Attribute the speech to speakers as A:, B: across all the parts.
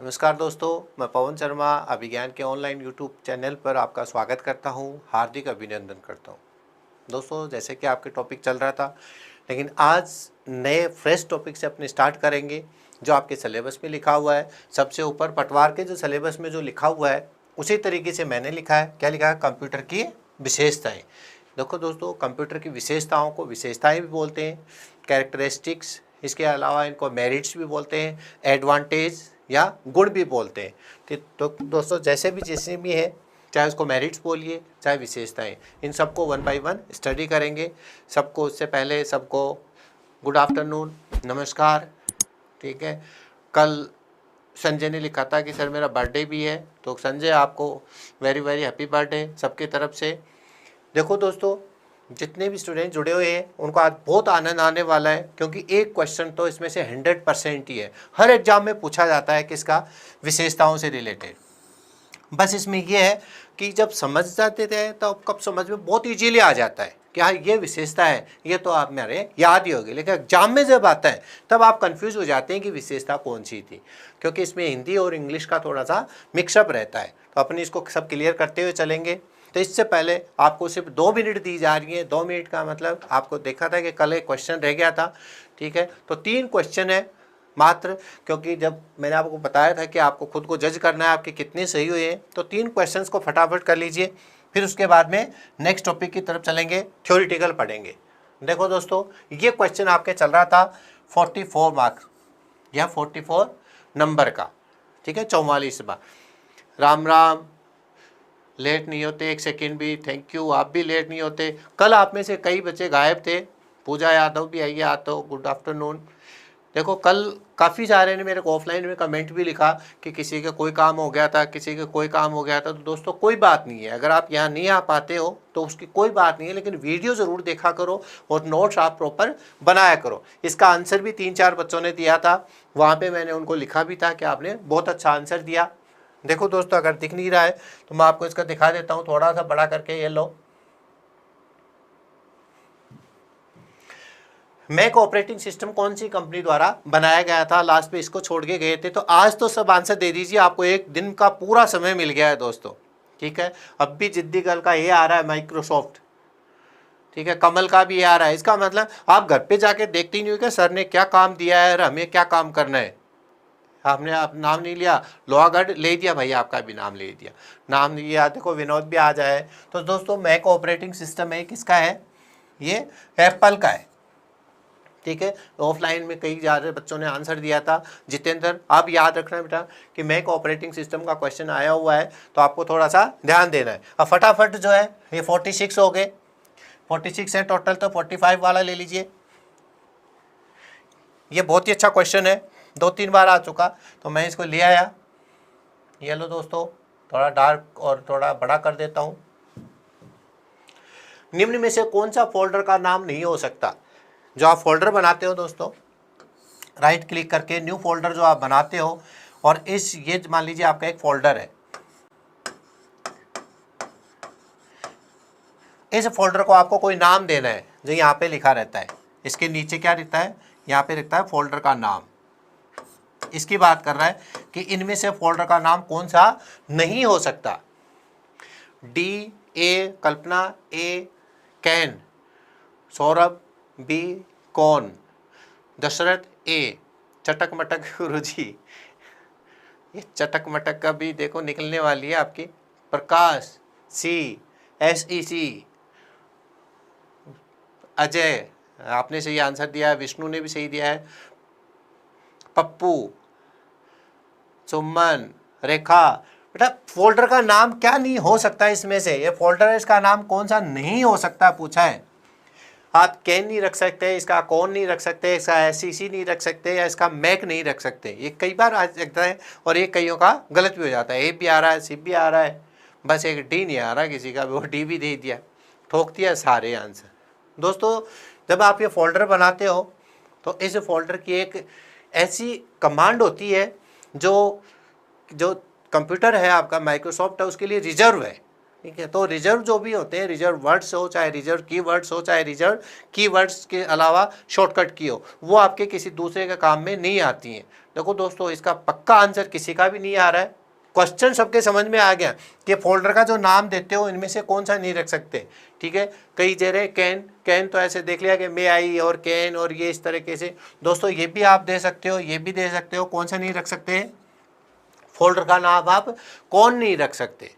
A: नमस्कार दोस्तों, मैं पवन शर्मा अभिज्ञान के ऑनलाइन यूट्यूब चैनल पर आपका स्वागत करता हूं, हार्दिक अभिनंदन करता हूं। दोस्तों, जैसे कि आपके टॉपिक चल रहा था, लेकिन आज नए फ्रेश टॉपिक से अपने स्टार्ट करेंगे जो आपके सिलेबस में लिखा हुआ है। सबसे ऊपर पटवार के जो सिलेबस में जो लिखा हुआ है उसी तरीके से मैंने लिखा है। क्या लिखा है? कंप्यूटर की विशेषताएँ। देखो दोस्तों, कंप्यूटर की विशेषताओं को विशेषताएँ भी बोलते हैं, कैरेक्टरिस्टिक्स, इसके अलावा इनको मेरिट्स भी बोलते हैं, एडवांटेज या गुण भी बोलते हैं। तो दोस्तों, जैसे भी है, चाहे उसको मेरिट्स बोलिए चाहे विशेषताएं, इन सबको वन बाय वन स्टडी करेंगे। सबको उससे पहले सबको गुड आफ्टरनून, नमस्कार। ठीक है, कल संजय ने लिखा था कि सर मेरा बर्थडे भी है, तो संजय आपको वेरी वेरी हैप्पी बर्थडे सबकी तरफ से। देखो दोस्तों, जितने भी स्टूडेंट जुड़े हुए हैं उनको आज बहुत आनंद आने वाला है, क्योंकि एक क्वेश्चन तो इसमें से 100% ही है। हर एग्जाम में पूछा जाता है किसका? विशेषताओं से रिलेटेड। बस इसमें यह है कि जब समझ जाते थे तो कब समझ में बहुत इजीली आ जाता है कि हाँ ये विशेषता है, ये तो आप मेरे याद ही होगी। लेकिन एग्जाम में जब आता है तब आप कंफ्यूज हो जाते हैं कि विशेषता कौन सी थी, क्योंकि इसमें हिंदी और इंग्लिश का थोड़ा सा मिक्सअप रहता है। तो अपनी इसको सब क्लियर करते हुए चलेंगे। तो इससे पहले आपको सिर्फ 2 मिनट दी जा रही है। 2 मिनट का मतलब आपको देखा था कि कल एक क्वेश्चन रह गया था। ठीक है, तो 3 क्वेश्चन है मात्र, क्योंकि जब मैंने आपको बताया था कि आपको खुद को जज करना है आपके कितने सही हुए हैं, तो 3 क्वेश्चंस को फटाफट कर लीजिए। फिर उसके बाद में नेक्स्ट टॉपिक की तरफ चलेंगे, थ्योरेटिकल पढ़ेंगे। देखो दोस्तों, ये क्वेश्चन आपके चल रहा था 44 मार्क्स या 44 नंबर का। ठीक है, 44 बार। राम राम, लेट नहीं होते एक सेकंड भी, थैंक यू। आप भी लेट नहीं होते। कल आप में से कई बच्चे गायब थे। पूजा यादव भी आई है, आतो गुड आफ्टरनून। देखो, कल काफ़ी सारे ने मेरे को ऑफलाइन में कमेंट भी लिखा कि किसी का कोई काम हो गया था, किसी का कोई काम हो गया था। तो दोस्तों, कोई बात नहीं है, अगर आप यहाँ नहीं आ पाते हो तो उसकी कोई बात नहीं है, लेकिन वीडियो ज़रूर देखा करो और नोट्स आप प्रॉपर बनाया करो। इसका आंसर भी 3-4 बच्चों ने दिया था, वहाँ पर मैंने उनको लिखा भी था कि आपने बहुत अच्छा आंसर दिया। देखो दोस्तों, अगर दिख नहीं रहा है तो मैं आपको इसका दिखा देता हूं थोड़ा सा बड़ा करके। ये लो, मैक ऑपरेटिंग सिस्टम कौन सी कंपनी द्वारा बनाया गया था? लास्ट पे इसको छोड़ के गए थे। तो आज तो सब आंसर दे दीजिए, आपको एक दिन का पूरा समय मिल गया है दोस्तों। ठीक है, अब भी जिद्दी गर्ल का ये आ रहा है माइक्रोसॉफ्ट। ठीक है, कमल का भी ये आ रहा है। इसका मतलब आप घर पे जाके देखते ही नहीं हो कि सर ने क्या काम दिया है और हमें क्या काम करना है। आपने आप नाम नहीं लिया, लोहागढ़ ले दिया भाई, आपका भी नाम ले दिया, नाम लिया। देखो विनोद भी आ जाए। तो दोस्तों, मैक ऑपरेटिंग सिस्टम है, किसका है? ये एप्पल का है। ठीक है, ऑफलाइन में कई ज़्यादा बच्चों ने आंसर दिया था। जितेंद्र, आप याद रखना बेटा कि मैक ऑपरेटिंग सिस्टम का क्वेश्चन आया हुआ है, तो आपको थोड़ा सा ध्यान देना है। अब फटाफट जो है ये 46 हो गए, 46 है टोटल, तो 45 वाला ले लीजिए। ये बहुत ही अच्छा क्वेश्चन है, 2-3 बार आ चुका, तो मैं इसको ले आया। ये लो दोस्तों, थोड़ा डार्क और थोड़ा बड़ा कर देता हूं। निम्न में से कौन सा फोल्डर का नाम नहीं हो सकता? जो आप फोल्डर बनाते हो दोस्तों, राइट क्लिक करके न्यू फोल्डर जो आप बनाते हो, और ये मान लीजिए आपका एक फोल्डर है। इस फोल्डर को आपको कोई नाम देना है जो यहाँ पे लिखा रहता है। इसके नीचे क्या रहता है? यहाँ पे रहता है फोल्डर का नाम। इसकी बात कर रहा है कि इनमें से फोल्डर का नाम कौन सा नहीं हो सकता। डी, ए कल्पना, ए कैन, सौरभ, बी कौन, दशरथ, ए चटक मटक गुरुजी। ये चटक मटक का भी देखो निकलने वाली है आपकी। प्रकाश, सी, SEC, अजय, आपने सही आंसर दिया है। विष्णु ने भी सही दिया है। पप्पू, सुमन, रेखा। बेटा, फोल्डर का नाम क्या नहीं हो सकता इसमें से? ये फोल्डर है, इसका नाम कौन सा नहीं हो सकता पूछा है। आप कैन नहीं रख सकते, इसका कौन नहीं रख सकते, इसका SEC नहीं रख सकते, या इसका मैक नहीं रख सकते। ये कई बार आ सकता है और ये कईयों का गलत भी हो जाता है। ए भी आ रहा है, सी भी आ रहा है, बस एक डी नहीं आ रहा किसी का, वो डी भी दे दिया, ठोक दिया सारे आंसर। दोस्तों, जब आप ये फोल्डर बनाते हो तो इस फोल्डर की एक ऐसी कमांड होती है जो कंप्यूटर है आपका, माइक्रोसॉफ्ट है, उसके लिए रिजर्व है। ठीक है, तो रिजर्व जो भी होते हैं, रिजर्व वर्ड्स हो चाहे रिजर्व कीवर्ड्स हो, चाहे रिजर्व कीवर्ड्स के अलावा शॉर्टकट की हो, वो आपके किसी दूसरे के काम में नहीं आती हैं। देखो दोस्तों, इसका पक्का आंसर किसी का भी नहीं आ रहा है। क्वेश्चन सबके समझ में आ गया कि फोल्डर का जो नाम देते हो इनमें से कौन सा नहीं रख सकते, ठीक है। कई दे रहे कैन तो ऐसे देख लिया कि मे आई और कैन और ये इस तरीके से। दोस्तों ये भी आप दे सकते हो, ये भी दे सकते हो, कौन सा नहीं रख सकते हैं, फोल्डर का नाम आप कौन नहीं रख सकते।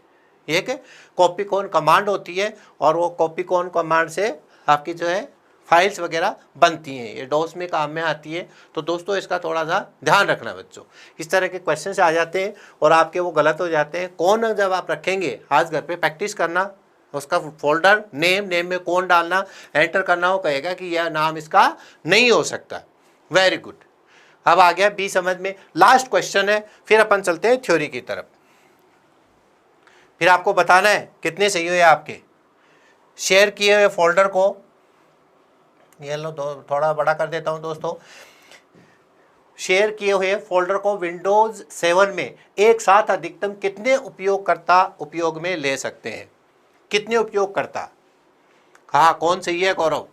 A: एक कॉपी कौन कमांड होती है और वो कॉपी कौन कमांड से आपकी जो है फाइल्स वगैरह बनती हैं, ये डॉस में काम में आती है। तो दोस्तों इसका थोड़ा सा ध्यान रखना बच्चों, इस तरह के क्वेश्चन से आ जाते हैं और आपके वो गलत हो जाते हैं। कौन जब आप रखेंगे आज घर पे प्रैक्टिस करना, उसका फोल्डर नेम में कौन डालना, एंटर करना, वो कहेगा कि यह नाम इसका नहीं हो सकता। वेरी गुड, अब आ गया बी समझ में। लास्ट क्वेश्चन है, फिर अपन चलते हैं थ्योरी की तरफ। फिर आपको बताना है कितने सही हुए आपके। शेयर किए हुए फोल्डर को, ये लो थोड़ा बड़ा कर देता हूं दोस्तों, शेयर किए हुए फोल्डर को विंडोज 7 में एक साथ अधिकतम कितने उपयोगकर्ता उपयोग में ले सकते हैं। कितने उपयोगकर्ता, हाँ कौन सही है गौरव।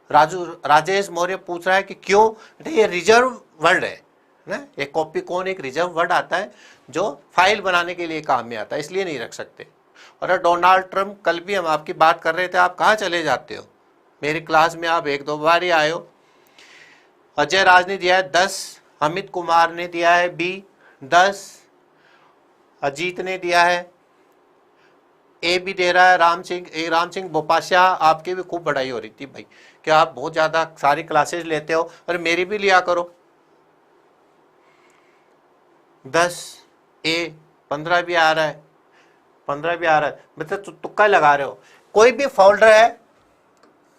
A: राजेश मौर्य पूछ रहा है कि क्यों, ये रिजर्व वर्ड है ना, एक कॉपी कौन एक रिजर्व वर्ड आता है जो फाइल बनाने के लिए काम में आता है, इसलिए नहीं रख सकते। और डोनाल्ड ट्रंप, कल भी हम आपकी बात कर रहे थे, आप कहाँ चले जाते हो, मेरी क्लास में आप 1-2 बार ही आए हो। अजय राज ने दिया है 10, अमित कुमार ने दिया है बी 10, अजीत ने दिया है ए भी दे रहा है, राम सिंह बोपाशा, आपकी भी खूब बढ़ाई हो रही थी भाई, क्या आप बहुत ज़्यादा सारी क्लासेस लेते हो, और मेरी भी लिया करो। 10 ए, 15 भी आ रहा है, 15 भी आ रहा है, मतलब तुक्का लगा रहे हो। कोई भी फोल्डर है,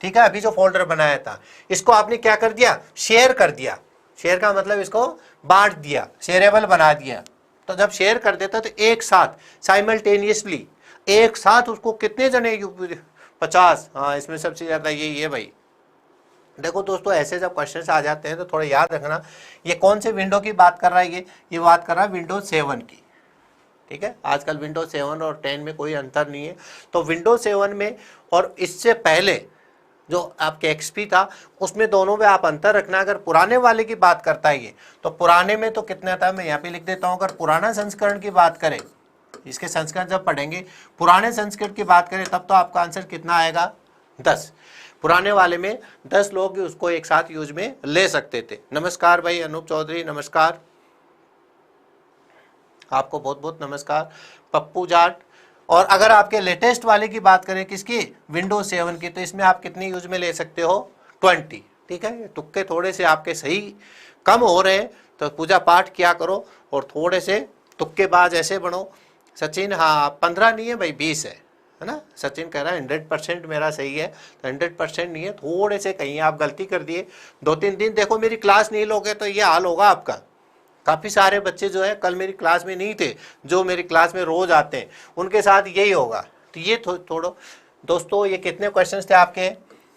A: ठीक है, अभी जो फोल्डर बनाया था इसको आपने क्या कर दिया, शेयर कर दिया। शेयर का मतलब इसको बांट दिया, शेयरेबल बना दिया। तो जब शेयर कर देता तो एक साथ साइमल्टेनियसली एक साथ उसको कितने जने, 50, हाँ इसमें सबसे ज्यादा ये भाई। देखो दोस्तों, ऐसे जब क्वेश्चन आ जाते हैं तो थोड़ा याद रखना, ये कौन से विंडो की बात कर रहा है, ये बात कर रहा है विंडोज 7 की, ठीक है। आजकल विंडोज 7 और 10 में कोई अंतर नहीं है। तो विंडोज 7 में और इससे पहले जो आपके एक्सपी था उसमें दोनों में आप अंतर रखना। अगर पुराने वाले की बात करता है ये, तो पुराने में तो कितना था, मैं यहाँ पे लिख देता हूँ। अगर पुराना संस्करण की बात करें, इसके संस्करण जब पढ़ेंगे, पुराने संस्करण की बात करें, तब तो आपका आंसर कितना आएगा, 10। पुराने वाले में 10 लोग उसको एक साथ यूज में ले सकते थे। नमस्कार भाई अनूप चौधरी, नमस्कार, आपको बहुत बहुत नमस्कार। पप्पू जाट। और अगर आपके लेटेस्ट वाले की बात करें, किसकी, विंडोज 7 की, तो इसमें आप कितनी यूज में ले सकते हो, 20, ठीक है। तुक्के थोड़े से आपके सही कम हो रहे हैं, तो पूजा पाठ किया करो और थोड़े से तुक्केबाज ऐसे बनो। सचिन, हाँ 15 नहीं है भाई, 20 है ना। सचिन कह रहा है 100% मेरा सही है, तो 100% नहीं है, थोड़े से कहीं आप गलती कर दिए। 2-3 दिन देखो मेरी क्लास नहीं लोगे तो ये हाल होगा आपका। काफ़ी सारे बच्चे जो है कल मेरी क्लास में नहीं थे, जो मेरी क्लास में रोज आते हैं, उनके साथ यही होगा। तो ये थोड़ा दोस्तों, ये कितने क्वेश्चंस थे आपके,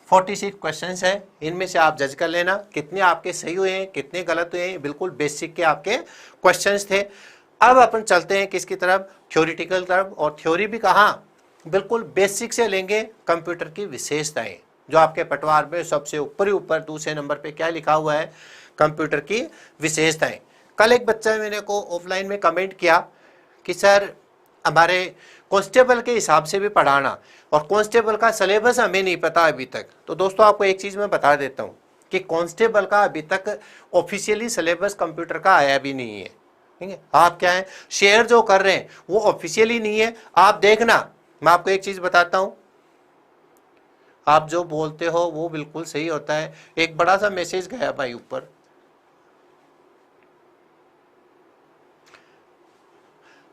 A: 46 क्वेश्चंस हैं। इनमें से आप जज कर लेना कितने आपके सही हुए हैं, कितने गलत हुए हैं। बिल्कुल बेसिक के आपके क्वेश्चंस थे। अब अपन चलते हैं किसकी तरफ, थ्योरिटिकल तरफ। और थ्योरी भी कहाँ, बिल्कुल बेसिक से लेंगे। कंप्यूटर की विशेषताएं, जो आपके पटवार में सबसे ऊपर ही ऊपर दूसरे नंबर पे क्या लिखा हुआ है, कंप्यूटर की विशेषताएं। कल एक बच्चा मेरे को ऑफलाइन में कमेंट किया कि सर हमारे कांस्टेबल के हिसाब से भी पढ़ाना, और कांस्टेबल का सिलेबस हमें नहीं पता अभी तक। तो दोस्तों आपको एक चीज़ मैं बता देता हूँ कि कांस्टेबल का अभी तक ऑफिशियली सिलेबस कंप्यूटर का आया भी नहीं है, ठीक है। आप क्या है, शेयर जो कर रहे हैं वो ऑफिशियली नहीं है। आप देखना, मैं आपको एक चीज़ बताता हूँ, आप जो बोलते हो वो बिल्कुल सही होता है। एक बड़ा सा मैसेज गया भाई ऊपर,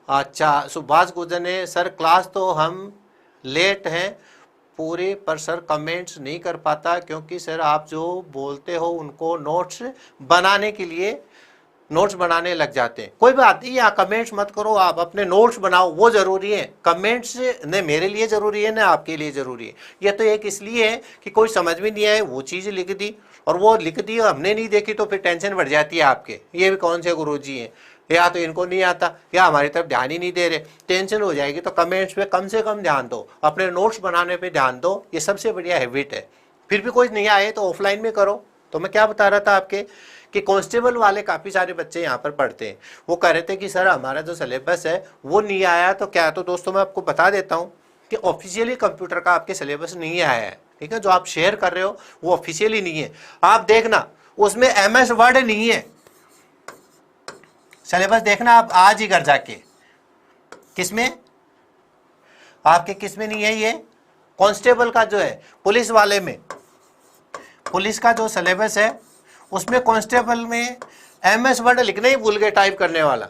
A: अच्छा सुभाष गुजर ने, सर क्लास तो हम लेट हैं पूरे, पर सर कमेंट्स नहीं कर पाता क्योंकि सर आप जो बोलते हो उनको नोट्स बनाने के लिए नोट्स बनाने लग जाते हैं। कोई बात नहीं, यहाँ कमेंट्स मत करो, आप अपने नोट्स बनाओ, वो ज़रूरी है। कमेंट्स न मेरे लिए ज़रूरी है न आपके लिए ज़रूरी है। ये तो एक इसलिए है कि कोई समझ में नहीं आए वो चीज़ लिख दी, और वो लिख दी और हमने नहीं देखी तो फिर टेंशन बढ़ जाती है आपके, ये भी कौन से गुरुजी हैं, या तो इनको नहीं आता या हमारी तरफ ध्यान ही नहीं दे रहे, टेंशन हो जाएगी। तो कमेंट्स पे कम से कम ध्यान दो, अपने नोट्स बनाने पे ध्यान दो, ये सबसे बढ़िया हैबिट है। फिर भी कोई नहीं आए तो ऑफलाइन में करो, तो मैं क्या बता रहा था आपके कि कांस्टेबल वाले काफ़ी सारे बच्चे यहाँ पर पढ़ते हैं, वो कह रहे थे कि सर हमारा जो सिलेबस है वो नहीं आया। तो क्या, तो दोस्तों मैं आपको बता देता हूँ कि ऑफिशियली कंप्यूटर का आपके सिलेबस नहीं आया है, ठीक है। जो आप शेयर कर रहे हो वो ऑफिशियली नहीं है। आप देखना उसमें MS वर्ड नहीं है, सिलेबस देखना आप आज ही घर जाके। किसमें आपके, किसमें नहीं है ये? कांस्टेबल का जो है, पुलिस वाले में, पुलिस का जो सिलेबस है उसमें कांस्टेबल में MS वर्ड लिखना ही भूल गए टाइप करने वाला।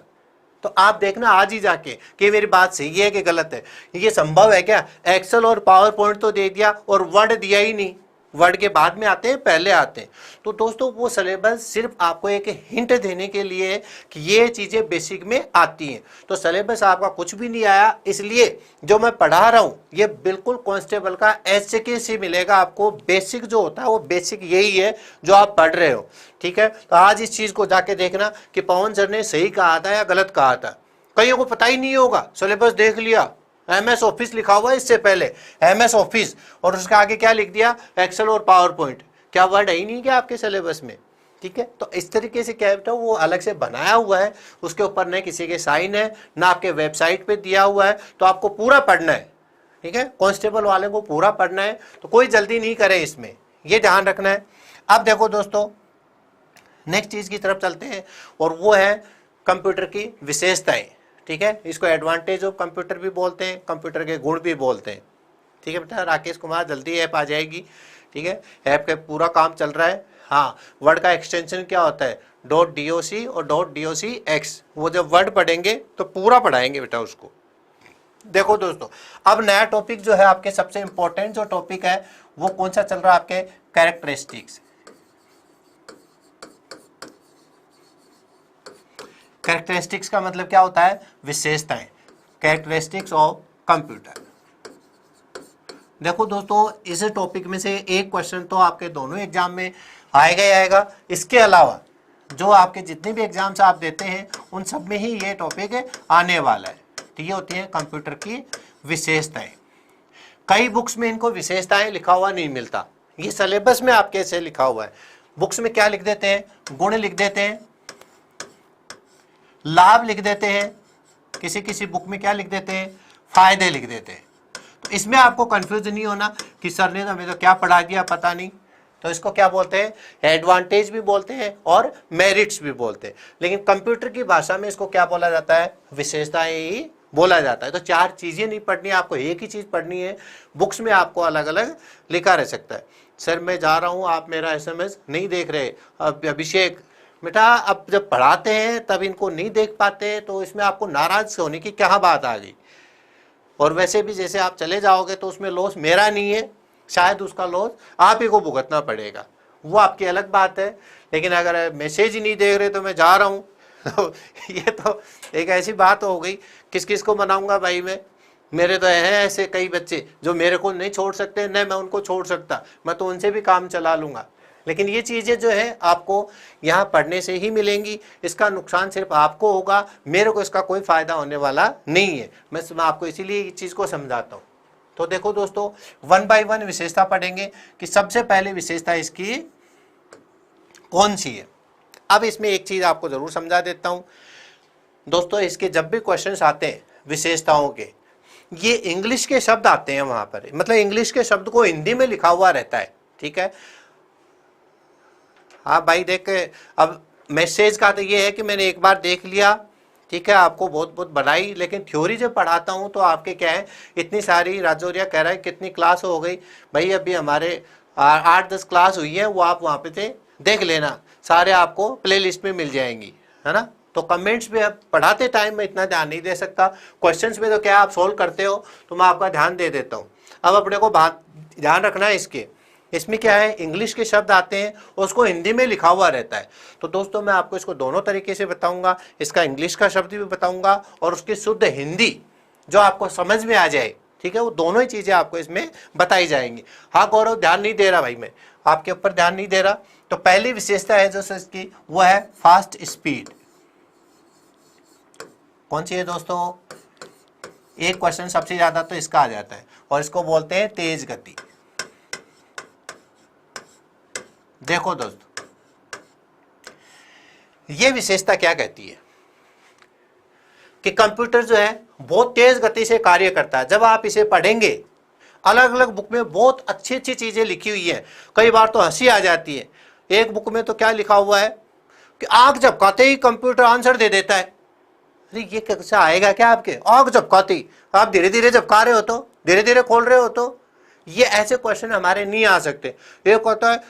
A: तो आप देखना आज ही जाके कि मेरी बात सही है कि गलत है। ये संभव है क्या? एक्सेल और पावर पॉइंट तो दे दिया और वर्ड दिया ही नहीं। वर्ड के बाद में आते हैं, पहले आते हैं। तो दोस्तों वो सिलेबस सिर्फ आपको एक हिंट देने के लिए कि ये चीज़ें बेसिक में आती हैं। तो सिलेबस आपका कुछ भी नहीं आया, इसलिए जो मैं पढ़ा रहा हूँ ये बिल्कुल कांस्टेबल का HK से मिलेगा आपको। बेसिक जो होता है वो बेसिक यही है जो आप पढ़ रहे हो, ठीक है। तो आज इस चीज़ को जाके देखना कि पवन सर ने सही कहा था या गलत कहा था। कईयों को पता ही नहीं होगा, सिलेबस देख लिया, MS ऑफिस लिखा हुआ है इससे पहले, MS ऑफिस, और उसके आगे क्या लिख दिया? एक्सेल और पावर पॉइंट। क्या वर्ड है ही नहीं क्या आपके सिलेबस में? ठीक है। तो इस तरीके से क्या है, वो अलग से बनाया हुआ है, उसके ऊपर न किसी के साइन है ना आपके वेबसाइट पे दिया हुआ है। तो आपको पूरा पढ़ना है, ठीक है। कांस्टेबल वाले को पूरा पढ़ना है, तो कोई जल्दी नहीं करे इसमें, ये ध्यान रखना है। अब देखो दोस्तों, नेक्स्ट चीज़ की तरफ चलते हैं और वो है कंप्यूटर की विशेषताएं, ठीक है। इसको एडवांटेज ऑफ कंप्यूटर भी बोलते हैं, कंप्यूटर के गुण भी बोलते हैं, ठीक है बेटा। राकेश कुमार, जल्दी ऐप आ जाएगी, ठीक है। ऐप का पूरा काम चल रहा है। हाँ, वर्ड का एक्सटेंशन क्या होता है? .doc और .docx। वो जब वर्ड पढ़ेंगे तो पूरा पढ़ाएंगे बेटा उसको। देखो दोस्तों, अब नया टॉपिक जो है आपके, सबसे इंपॉर्टेंट जो टॉपिक है वो कौन सा चल रहा है आपके? कैरेक्टरिस्टिक्स। कैरेक्टरिस्टिक्स का मतलब क्या होता है? विशेषताएं। Characteristics of computer. देखो दोस्तों, इस टॉपिक में से एक क्वेश्चन तो आपके दोनों एग्जाम में आएगा ही आएगा। इसके अलावा जो आपके जितने भी एग्जाम्स आप देते हैं उन सब में ही ये टॉपिक आने वाला है। तो ये होती है कंप्यूटर की विशेषताएं। कई बुक्स में इनको विशेषताएं लिखा हुआ नहीं मिलता, ये सिलेबस में आपके ऐसे लिखा हुआ है। बुक्स में क्या लिख देते हैं? गुण लिख देते हैं, लाभ लिख देते हैं, किसी किसी बुक में क्या लिख देते हैं? फायदे लिख देते हैं। तो इसमें आपको कंफ्यूज नहीं होना कि सर ने हमें तो क्या पढ़ा दिया पता नहीं। तो इसको क्या बोलते हैं? एडवांटेज भी बोलते हैं और मेरिट्स भी बोलते हैं, लेकिन कंप्यूटर की भाषा में इसको क्या बोला जाता है? विशेषताएं ही बोला जाता है। तो चार चीजें नहीं पढ़नी है आपको, एक ही चीज पढ़नी है। बुक्स में आपको अलग अलग लिखा रह सकता है। सर मैं जा रहा हूँ, आप मेरा SMS नहीं देख रहे। अब अभिषेक बेटा, अब जब पढ़ाते हैं तब इनको नहीं देख पाते, तो इसमें आपको नाराज होने की क्या बात आ गई? और वैसे भी जैसे आप चले जाओगे तो उसमें लॉस मेरा नहीं है, शायद उसका लॉस आप ही को भुगतना पड़ेगा, वो आपकी अलग बात है। लेकिन अगर मैसेज ही नहीं देख रहे तो मैं जा रहा हूँ तो ये तो एक ऐसी बात हो गई। किस किस को मनाऊंगा भाई मैं? मेरे तो हैं ऐसे कई बच्चे जो मेरे को नहीं छोड़ सकते, न मैं उनको छोड़ सकता, मैं तो उनसे भी काम चला लूँगा। लेकिन ये चीज़ें जो है आपको यहाँ पढ़ने से ही मिलेंगी। इसका नुकसान सिर्फ आपको होगा, मेरे को इसका कोई फ़ायदा होने वाला नहीं है। मैं आपको इसीलिए इस चीज़ को समझाता हूँ। तो देखो दोस्तों, 1 बाय 1 विशेषता पढ़ेंगे कि सबसे पहले विशेषता इसकी कौन सी है। अब इसमें एक चीज़ आपको ज़रूर समझा देता हूँ दोस्तों, इसके जब भी क्वेश्चंस आते हैं विशेषताओं के, ये इंग्लिश के शब्द आते हैं वहाँ पर, मतलब इंग्लिश के शब्द को हिंदी में लिखा हुआ रहता है, ठीक है। हाँ भाई देख, अब मैसेज का तो ये है कि मैंने एक बार देख लिया, ठीक है, आपको बहुत बहुत बधाई। लेकिन थ्योरी जब पढ़ाता हूँ तो आपके क्या है, इतनी सारी राजौरिया कह रहा है कितनी क्लास हो गई भाई, अभी हमारे 8-10 क्लास हुई है, वो आप वहाँ पे थे देख लेना, सारे आपको प्ले लिस्ट में मिल जाएंगी, है ना। तो कमेंट्स पे अब पढ़ाते टाइम मैं इतना ध्यान नहीं दे सकता, क्वेश्चंस में तो क्या आप सोल्व करते हो तो मैं आपका ध्यान दे देता हूँ। अब अपने को बात ध्यान रखना है इसके, इसमें क्या है, इंग्लिश के शब्द आते हैं और उसको हिंदी में लिखा हुआ रहता है। तो दोस्तों मैं आपको इसको दोनों तरीके से बताऊंगा, इसका इंग्लिश का शब्द भी बताऊंगा और उसकी शुद्ध हिंदी जो आपको समझ में आ जाए, ठीक है, वो दोनों ही चीज़ें आपको इसमें बताई जाएंगी। हाँ गौरव, ध्यान नहीं दे रहा भाई, मैं आपके ऊपर ध्यान नहीं दे रहा। तो पहली विशेषता है जो इसकी, वो है फास्ट स्पीड। कौन सी है दोस्तों? एक क्वेश्चन सबसे ज़्यादा तो इसका आ जाता है और इसको बोलते हैं तेज गति। देखो दोस्तों, ये विशेषता क्या कहती है कि कंप्यूटर जो है बहुत तेज गति से कार्य करता है। जब आप इसे पढ़ेंगे, अलग अलग बुक में बहुत अच्छी अच्छी चीजें लिखी हुई है, कई बार तो हंसी आ जाती है। एक बुक में तो क्या लिखा हुआ है कि आंख झपकाते ही कंप्यूटर आंसर दे देता है। अरे ये कैसे आएगा क्या आपके, आंख झपकाते ही आप धीरे धीरे झपका रहे हो तो, धीरे धीरे खोल रहे हो तो, ये ऐसे क्वेश्चन हमारे नहीं आ सकते। एक होता है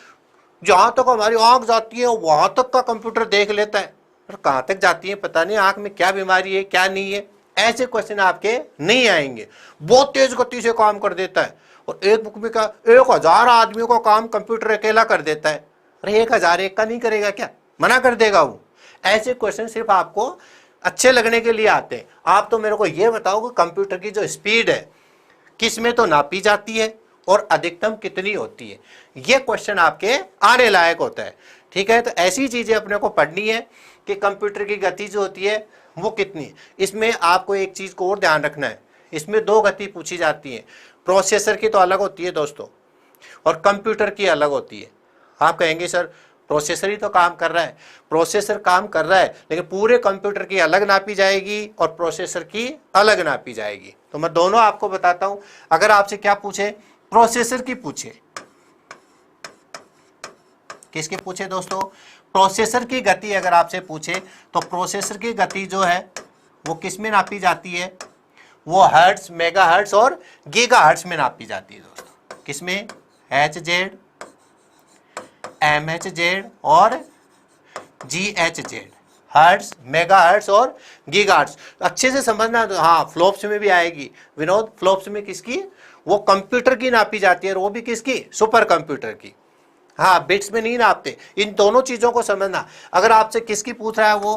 A: जहां तक हमारी आंख जाती है वहां तक का कंप्यूटर देख लेता है, और कहां तक जाती है पता नहीं, आंख में क्या बीमारी है क्या नहीं है, ऐसे क्वेश्चन आपके नहीं आएंगे। बहुत तेज गति से काम कर देता है, और एक बुक में क्या 1000 आदमियों का काम कंप्यूटर अकेला कर देता है। अरे 1000 एक का नहीं करेगा क्या, मना कर देगा वो। ऐसे क्वेश्चन सिर्फ आपको अच्छे लगने के लिए आते हैं। आप तो मेरे को ये बताओ कि कंप्यूटर की जो स्पीड है किस में तो नापी जाती है और अधिकतम कितनी होती है, ये क्वेश्चन आपके आने लायक होता है। ठीक है, तो ऐसी चीजें अपने को पढ़नी है कि कंप्यूटर की गति जो होती है वो कितनी है। इसमें आपको एक चीज को और ध्यान रखना है, इसमें 2 गति पूछी जाती है। प्रोसेसर की तो अलग होती है दोस्तों, और कंप्यूटर की अलग होती है। आप कहेंगे सर प्रोसेसर ही तो काम कर रहा है, प्रोसेसर काम कर रहा है लेकिन पूरे कंप्यूटर की अलग नापी जाएगी और प्रोसेसर की अलग नापी जाएगी। तो मैं दोनों आपको बताता हूं। अगर आपसे क्या पूछे, प्रोसेसर की पूछे, किसकी पूछे दोस्तों, प्रोसेसर की गति अगर आपसे पूछे तो प्रोसेसर की गति जो है वो किस में नापी जाती है, वो हर्ट्ज, मेगाहर्ट्ज और गीगाहर्ट्ज में नापी जाती है दोस्तों। किसमें, HZ, MHZ और GHZ, हर्ट्ज, मेगाहर्ट्ज और गीगाहर्ट्ज। अच्छे से समझना। हाँ, फ्लॉप्स में भी आएगी विनोद, फ्लॉप्स में किसकी, वो कंप्यूटर की नापी जाती है, और वो भी किसकी, सुपर कंप्यूटर की। हाँ, बिट्स में नहीं नापते। इन दोनों चीजों को समझना। अगर आपसे किसकी पूछ रहा है, वो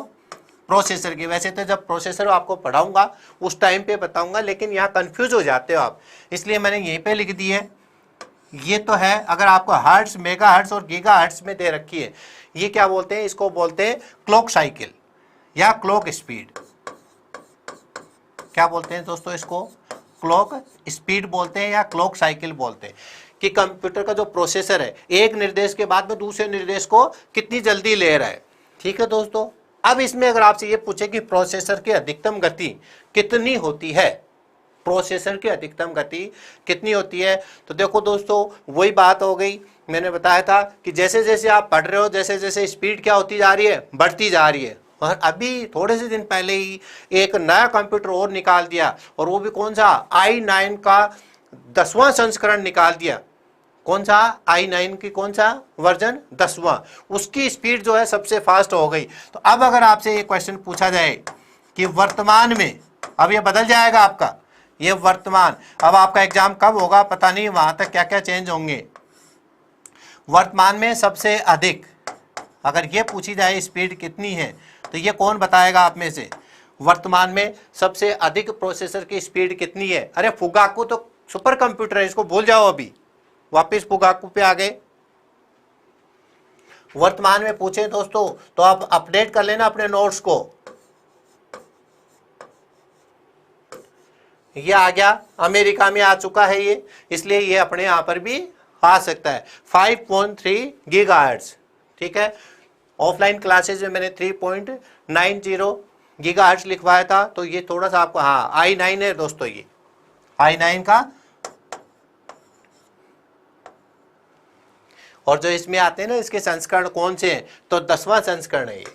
A: प्रोसेसर की। वैसे तो जब प्रोसेसर आपको पढ़ाऊंगा उस टाइम पे बताऊंगा, लेकिन यहाँ कंफ्यूज हो जाते हो आप, इसलिए मैंने यहीं पे लिख दी है। ये तो है, अगर आपको हर्ट्ज, मेगाहर्ट्ज और गीगाहर्ट्ज में दे रखी है, ये क्या बोलते हैं, इसको बोलते हैं क्लॉक साइकिल या क्लॉक स्पीड। क्या बोलते हैं दोस्तों, इसको क्लॉक स्पीड बोलते हैं या क्लॉक साइकिल बोलते हैं। कि कंप्यूटर का जो प्रोसेसर है एक निर्देश के बाद में दूसरे निर्देश को कितनी जल्दी ले रहा है। ठीक है दोस्तों, अब इसमें अगर आपसे ये पूछे कि प्रोसेसर की अधिकतम गति कितनी होती है, प्रोसेसर की अधिकतम गति कितनी होती है, तो देखो दोस्तों वही बात हो गई, मैंने बताया था कि जैसे जैसे आप पढ़ रहे हो जैसे जैसे स्पीड क्या होती जा रही है, बढ़ती जा रही है। और अभी थोड़े से दिन पहले ही एक नया कंप्यूटर और निकाल दिया, और वो भी कौन सा, i9 का 10वां संस्करण निकाल दिया। कौन सा, i9 की कौन सा वर्जन, 10वां। उसकी स्पीड जो है सबसे फास्ट हो गई। तो अब अगर आपसे ये क्वेश्चन पूछा जाए कि वर्तमान में, अब ये बदल जाएगा आपका, ये वर्तमान, अब आपका एग्जाम कब होगा पता नहीं, वहां तक क्या क्या चेंज होंगे। वर्तमान में सबसे अधिक अगर ये पूछी जाए स्पीड कितनी है, तो ये कौन बताएगा आप में से, वर्तमान में सबसे अधिक प्रोसेसर की स्पीड कितनी है। अरे फुगाकू तो सुपर कंप्यूटर है, इसको भूल जाओ, अभी वापस फुगाकू पे आ गए। वर्तमान में पूछे दोस्तों तो आप अपडेट कर लेना अपने नोट्स को। ये आ गया, अमेरिका में आ चुका है ये, इसलिए ये अपने यहाँ पर भी आ सकता है। 5.3 गीगाहर्ट्ज। ठीक है, ऑफलाइन क्लासेज में मैंने 3.90 गीगाहर्ट्ज लिखवाया था, तो ये थोड़ा सा आपको, हाँ i9 है दोस्तों, ये i9 का। और जो इसमें आते हैं ना, इसके संस्करण कौन से हैं, तो 10वां संस्करण है, ये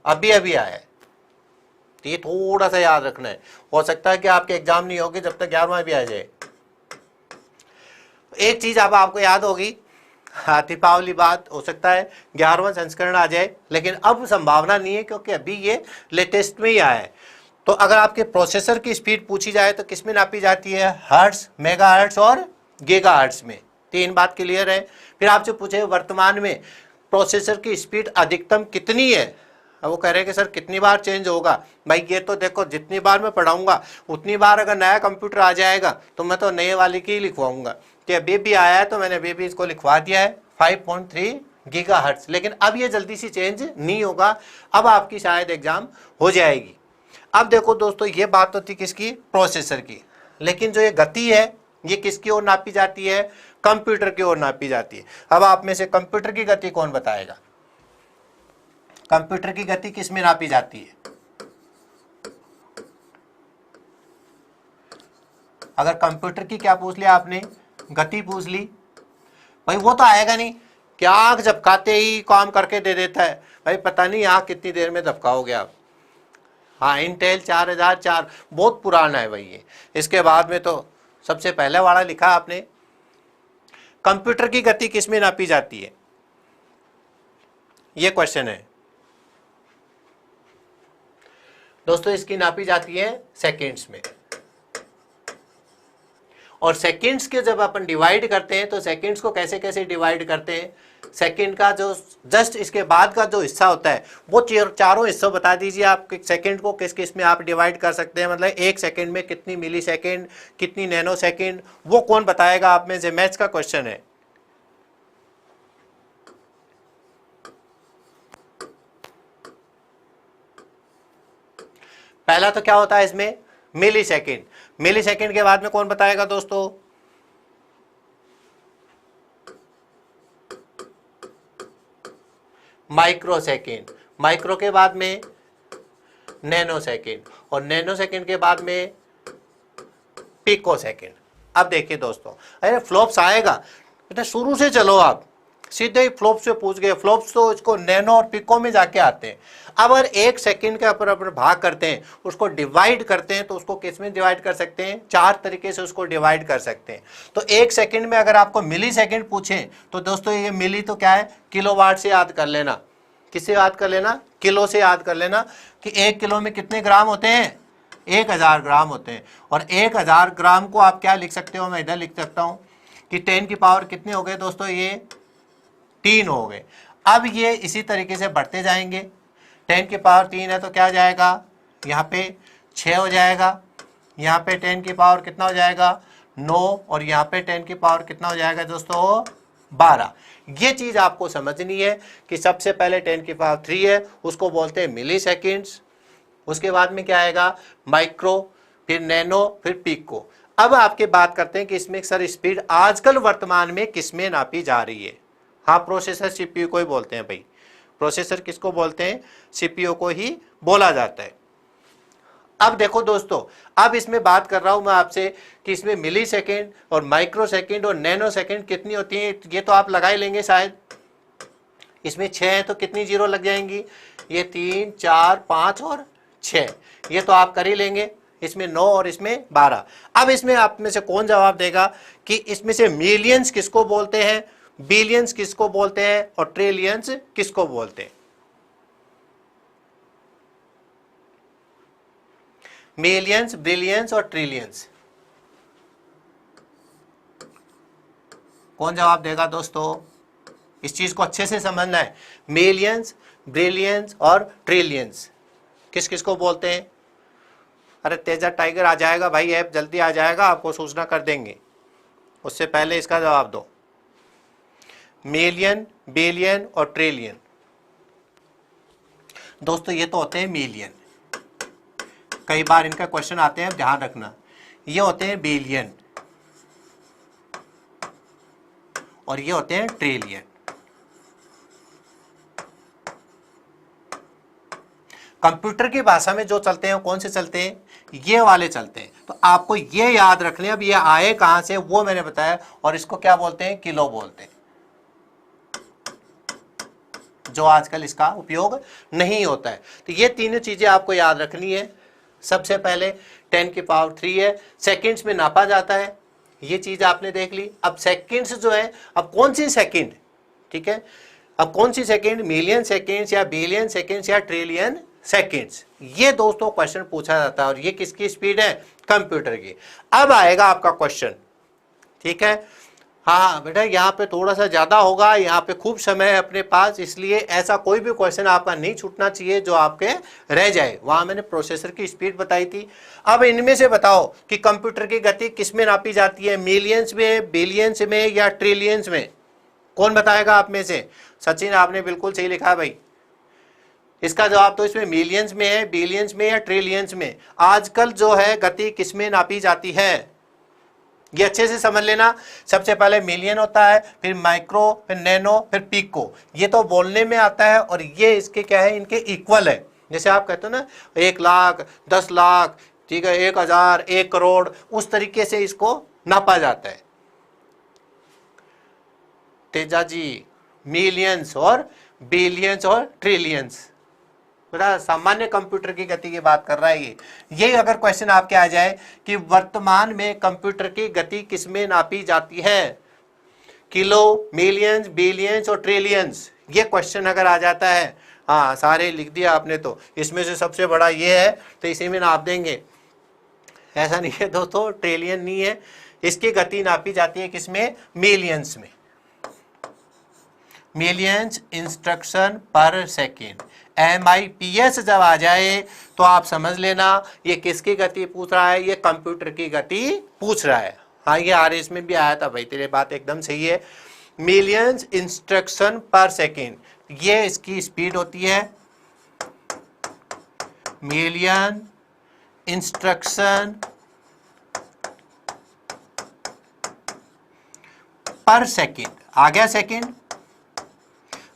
A: अभी अभी आया है। तो ये थोड़ा सा याद रखना है, हो सकता है कि आपके एग्जाम नहीं होगी जब तक 11वां भी आ जाए। एक चीज अब आपको याद होगी, दीपावली बाद हो सकता है 11वां संस्करण आ जाए, लेकिन अब संभावना नहीं है क्योंकि अभी ये लेटेस्ट में ही आया है। तो अगर आपके प्रोसेसर की स्पीड पूछी जाए तो किस में नापी जाती है, हर्ट्ज, मेगाहर्ट्ज और गीगाहर्ट्ज में। 3 बात क्लियर है। फिर आपसे पूछे वर्तमान में प्रोसेसर की स्पीड अधिकतम कितनी है, अब वो कह रहे हैं कि सर कितनी बार चेंज होगा। भाई ये तो देखो जितनी बार मैं पढ़ाऊंगा उतनी बार अगर नया कंप्यूटर आ जाएगा तो मैं तो नए वाले की ही लिखवाऊंगा। तो अभी भी आया है तो मैंने अभी भी इसको लिखवा दिया है 5.3 गीगाहर्ट्ज, लेकिन अब ये जल्दी से चेंज नहीं होगा, अब आपकी शायद एग्जाम हो जाएगी। अब देखो दोस्तों ये बात तो थी किसकी, प्रोसेसर की, लेकिन जो ये गति है ये किसकी ओर नापी जाती है, कंप्यूटर की ओर नापी जाती है। अब आप में से कंप्यूटर की गति कौन बताएगा, कंप्यूटर की गति किस में नापी जाती है? अगर कंप्यूटर की क्या पूछ लिया आपने, गति पूछ ली, भाई वो तो आएगा नहीं कि आंख झपकाते ही काम करके दे देता है। भाई पता नहीं आंख कितनी देर में झपकाओगे आप। हाँ, इंटेल 4004 बहुत पुराना है भाई ये। इसके बाद में तो सबसे पहले वाला लिखा आपने। कंप्यूटर की गति किस में नापी जाती है, ये क्वेश्चन है दोस्तों। इसकी नापी जाती है सेकेंड्स में। और सेकेंड्स के जब अपन डिवाइड करते हैं तो सेकेंड्स को कैसे कैसे डिवाइड करते हैं, सेकेंड का जो जस्ट इसके बाद का जो हिस्सा होता है वो चारों हिस्सों बता दीजिए आप। सेकेंड को किस किस में आप डिवाइड कर सकते हैं, मतलब एक सेकेंड में कितनी मिली सेकेंड, कितनी नैनो सेकेंड, वो कौन बताएगा आप में से? मैथ्स का क्वेश्चन है। पहला तो क्या होता है इसमें, मिली सेकेंड। मिली सेकेंड के बाद में कौन बताएगा दोस्तों? Micro second. माइक्रो के बाद में नैनो सेकेंड, और नैनो सेकेंड के बाद में पिको सेकेंड। अब देखिए दोस्तों, अरे फ्लॉप्स आएगा बेटा, शुरू से चलो आप, सीधे ही फ्लॉप्स से पूछ गए। फ्लॉप्स तो इसको नैनो और पिको में जाके आते हैं। अब अगर एक सेकंड के ऊपर अपन भाग करते हैं, उसको डिवाइड करते हैं, तो उसको किस में डिवाइड कर सकते हैं? 4 तरीके से उसको डिवाइड कर सकते हैं। तो एक सेकंड में अगर आपको मिली सेकंड पूछे तो दोस्तों ये मिली तो क्या है, किलोवाट से याद कर लेना। किससे याद कर लेना? किलो से याद कर लेना कि 1 किलो में कितने ग्राम होते हैं? 1000 ग्राम होते हैं। और 1000 ग्राम को आप क्या लिख सकते हो, मैं इधर लिख सकता हूं कि 10 की पावर कितने हो गए दोस्तों? ये 3 हो गए। अब ये इसी तरीके से बढ़ते जाएंगे। 10 की पावर 3 है तो क्या जाएगा, यहाँ पे 6 हो जाएगा। यहाँ पे 10 की पावर कितना हो जाएगा? 9। और यहाँ पे 10 की पावर कितना हो जाएगा दोस्तों? 12। ये चीज आपको समझनी है कि सबसे पहले 10 की पावर 3 है, उसको बोलते हैं मिली सेकेंड्स। उसके बाद में क्या आएगा? माइक्रो, फिर नैनो, फिर पिको। अब आपके बात करते हैं कि इसमें सर स्पीड आजकल वर्तमान में किसमें नापी जा रही है? हाँ, प्रोसेसर सीपीयू को ही बोलते हैं भाई। प्रोसेसर किसको बोलते हैं? सीपीयू को ही बोला जाता है। अब देखो दोस्तों, अब इसमें बात कर रहा हूं मैं आपसे कि इसमें मिली सेकेंड और माइक्रो सेकेंड और नैनो सेकेंड कितनी होती है, ये तो आप लगा ही लेंगे शायद। इसमें 6 है तो कितनी जीरो लग जाएंगी? ये 3, 4, 5 और 6, ये तो आप कर ही लेंगे। इसमें 9 और इसमें 12। अब इसमें आप में से कौन जवाब देगा कि इसमें से मिलियंस किसको बोलते हैं, बिलियंस किसको बोलते हैं और ट्रिलियंस किसको बोलते हैं? मिलियंस, बिलियंस और ट्रिलियंस, कौन जवाब देगा दोस्तों? इस चीज को अच्छे से समझना है। मिलियंस, बिलियंस और ट्रिलियंस किस किस को बोलते हैं? अरे तेजा टाइगर आ जाएगा भाई, ऐप जल्दी आ जाएगा, आपको सूचना कर देंगे। उससे पहले इसका जवाब दो। मिलियन, बिलियन और ट्रिलियन दोस्तों ये तो होते हैं मिलियन। कई बार इनका क्वेश्चन आते हैं, ध्यान रखना। ये होते हैं बिलियन और ये होते हैं ट्रिलियन। कंप्यूटर की भाषा में जो चलते हैं कौन से चलते हैं? ये वाले चलते हैं। तो आपको ये याद रखने, अब ये आए कहां से वो मैंने बताया। और इसको क्या बोलते हैं? किलो बोलते हैं, जो आजकल इसका उपयोग नहीं होता है। तो ये तीनों चीजें आपको याद रखनी है। सबसे पहले 10 की पावर 3 है, सेकंड्स में नापा जाता है, ये चीज आपने देख ली। अब सेकंड्स जो है, अब कौन सी सेकंड, ठीक है, अब कौन सी सेकंड, मिलियन सेकंड्स या बिलियन सेकंड्स या ट्रिलियन सेकंड्स, ये दोस्तों क्वेश्चन पूछा जाता है। और ये किसकी स्पीड है? कंप्यूटर की। अब आएगा आपका क्वेश्चन, ठीक है। हाँ बेटा, यहाँ पे थोड़ा सा ज्यादा होगा, यहाँ पे खूब समय है अपने पास, इसलिए ऐसा कोई भी क्वेश्चन आपका नहीं छूटना चाहिए जो आपके रह जाए। वहां मैंने प्रोसेसर की स्पीड बताई थी। अब इनमें से बताओ कि कंप्यूटर की गति किस में नापी जाती है? मिलियंस में, बिलियंस में या ट्रिलियंस में? कौन बताएगा आप में से? सचिन, आपने बिल्कुल सही लिखा है भाई। इसका जवाब तो इसमें मिलियंस में है, बिलियंस में या ट्रिलियंस में। आजकल जो है गति किस में नापी जाती है? ये अच्छे से समझ लेना। सबसे पहले मिलियन होता है, फिर माइक्रो, फिर नैनो, फिर पिको। ये तो बोलने में आता है और ये इसके क्या है, इनके इक्वल है। जैसे आप कहते हो ना 1 लाख, 10 लाख, ठीक है, 1000, 1 करोड़, उस तरीके से इसको नापा जाता है। तेजा जी, मिलियंस और बिलियंस और ट्रिलियंस, बड़ा सामान्य कंप्यूटर की गति की बात कर रहा है ये अगर क्वेश्चन आपके आ जाए कि वर्तमान में कंप्यूटर की गति किसमें नापी जाती है, किलो, मिलियंस, बिलियंस और ट्रिलियंस, ये क्वेश्चन अगर आ जाता है, हाँ सारे लिख दिया आपने, तो इसमें से सबसे बड़ा ये है तो इसी में नाप देंगे। ऐसा नहीं है दोस्तों, ट्रिलियन नहीं है, इसकी गति नापी जाती है किसमें, मिलियंस में। मिलियंस इंस्ट्रक्शन पर सेकेंड, MIPS जब आ जाए तो आप समझ लेना ये किसकी गति पूछ रहा है, ये कंप्यूटर की गति पूछ रहा है। हाँ ये RS में भी आया था भाई, तेरे बात एकदम सही है। मिलियंस इंस्ट्रक्शन पर सेकेंड, ये इसकी स्पीड होती है, मिलियन इंस्ट्रक्शन पर सेकेंड। आ गया सेकेंड।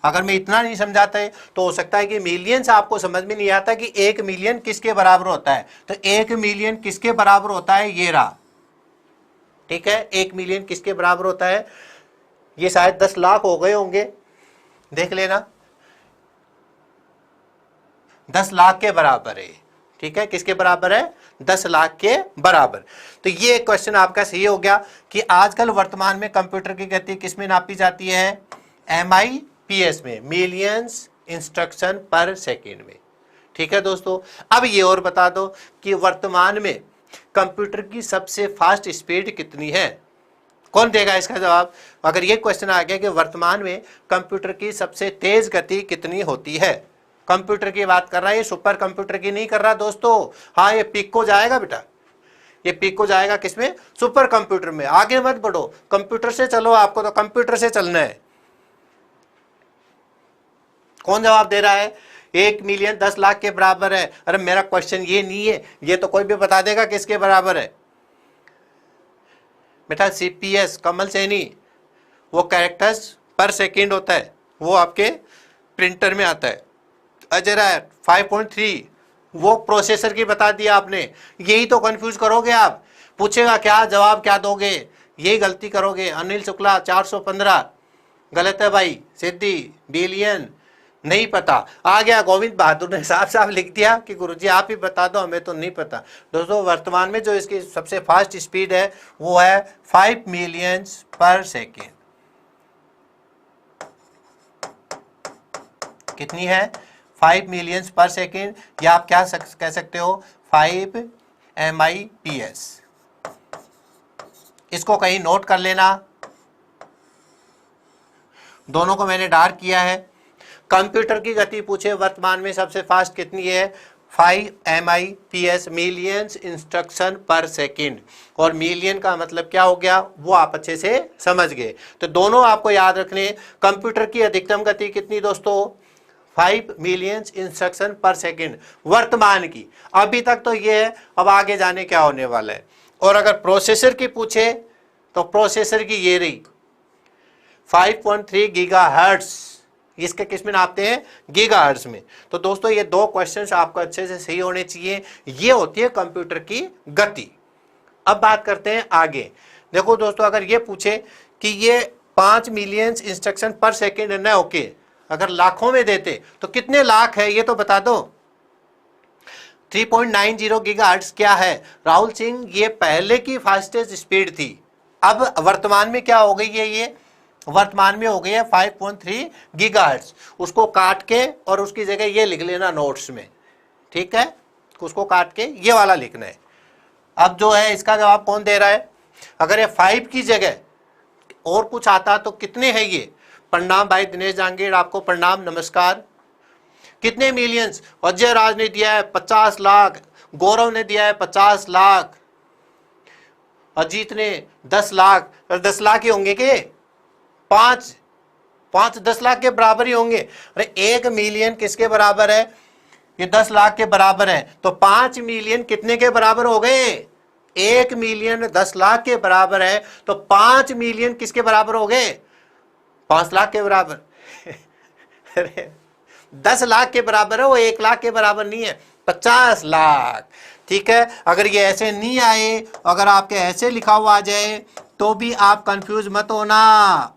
A: अगर मैं इतना नहीं समझाता है तो हो सकता है कि मिलियंस आपको समझ में नहीं आता कि 1 मिलियन किसके बराबर होता है। तो 1 मिलियन किसके बराबर होता है, ये रहा, ठीक है। 1 मिलियन किसके बराबर होता है, ये शायद 10 लाख हो गए होंगे, देख लेना, 10 लाख के बराबर है, ठीक है। किसके बराबर है, 10 लाख के बराबर। तो ये क्वेश्चन आपका सही हो गया कि आजकल वर्तमान में कंप्यूटर की गति किसमें नापी जाती है, MIPS में, मिलियंस इंस्ट्रक्शन पर सेकेंड में, ठीक है दोस्तों। अब ये और बता दो कि वर्तमान में कंप्यूटर की सबसे फास्ट स्पीड कितनी है, कौन देगा इसका जवाब। अगर ये क्वेश्चन आ गया कि वर्तमान में कंप्यूटर की सबसे तेज गति कितनी होती है, कंप्यूटर की बात कर रहा है, ये सुपर कंप्यूटर की नहीं कर रहा दोस्तों। हाँ ये पिको जाएगा बेटा, ये पिको जाएगा किसमें, सुपर कंप्यूटर में। आगे मत बढ़ो, कंप्यूटर से चलो, आपको तो कंप्यूटर से चलना है। कौन जवाब दे रहा है, 1 मिलियन 10 लाख के बराबर है। अरे मेरा क्वेश्चन ये नहीं है, ये तो कोई भी बता देगा किसके बराबर है बेटा। CPS कमल सैनी, वो कैरेक्टर्स पर सेकेंड होता है, वो आपके प्रिंटर में आता है। अजय 5.3 वो प्रोसेसर की बता दिया आपने। यही तो कंफ्यूज करोगे आप, पूछेगा क्या जवाब क्या दोगे, यही गलती करोगे। अनिल शुक्ला 415 गलत है भाई। सिद्धि बिलियन नहीं पता। आ गया गोविंद बहादुर ने साफ साफ लिख दिया कि गुरुजी आप ही बता दो, हमें तो नहीं पता। दोस्तों वर्तमान में जो इसकी सबसे फास्ट स्पीड है वो है 5 मिलियंस पर सेकेंड। कितनी है, 5 मिलियंस पर सेकेंड, या आप क्या कह सकते हो 5 MIPS। इसको कहीं नोट कर लेना, दोनों को मैंने डार्क किया है। कंप्यूटर की गति पूछे वर्तमान में सबसे फास्ट कितनी है, 5 MIPS, मिलियंस इंस्ट्रक्शन पर सेकेंड। और मिलियन का मतलब क्या हो गया वो आप अच्छे से समझ गए। तो दोनों आपको याद रखने। कंप्यूटर की अधिकतम गति कितनी दोस्तों, 5 मिलियंस इंस्ट्रक्शन पर सेकेंड वर्तमान की। अभी तक तो ये है, अब आगे जाने क्या होने वाला है। और अगर प्रोसेसर की पूछे तो प्रोसेसर की ये रही 5.3 गीगाहर्ट्ज, इसके किस में नापते हैं, गीगाहर्ट्ज में। तो दोस्तों ये दो क्वेश्चंस आपको अच्छे से सही होने चाहिए। ये होती है कंप्यूटर की गति। अब बात करते हैं आगे। देखो दोस्तों अगर ये पूछे कि ये 5 मिलियंस इंस्ट्रक्शन पर सेकेंड है ना, ओके, अगर लाखों में देते तो कितने लाख है ये तो बता दो। 3.90 गीगाहर्ट्ज क्या है राहुल सिंह, ये पहले की फास्टेस्ट स्पीड थी। अब वर्तमान में क्या हो गई है, ये वर्तमान में हो गई है 5.3 गीगाहर्ट्ज। उसको काट के और उसकी जगह ये लिख लेना नोट्स में, ठीक है, उसको काट के ये वाला लिखना है। अब जो है इसका जवाब कौन दे रहा है, अगर ये 5 की जगह और कुछ आता तो कितने है ये। प्रणाम भाई दिनेश जहांगीर, आपको प्रणाम, नमस्कार। कितने मिलियंस, अजय राज ने दिया है 50 लाख, गौरव ने दिया है 50 लाख, अजीत ने 10 लाख। 10 लाख ही होंगे के 5 10 लाख के बराबर ही होंगे। अरे 1 मिलियन किसके बराबर है, ये 10 लाख के बराबर है। तो 5 मिलियन कितने के बराबर हो गए, 1 मिलियन 10 लाख के बराबर है, तो 5 मिलियन किसके बराबर हो गए? 5 लाख के बराबर। अरे 10 लाख के बराबर है, वो 1 लाख के बराबर नहीं है, 50 लाख। ठीक है, अगर ये ऐसे नहीं आए, अगर आपके ऐसे लिखा हुआ आ जाए तो भी आप कंफ्यूज मत होना।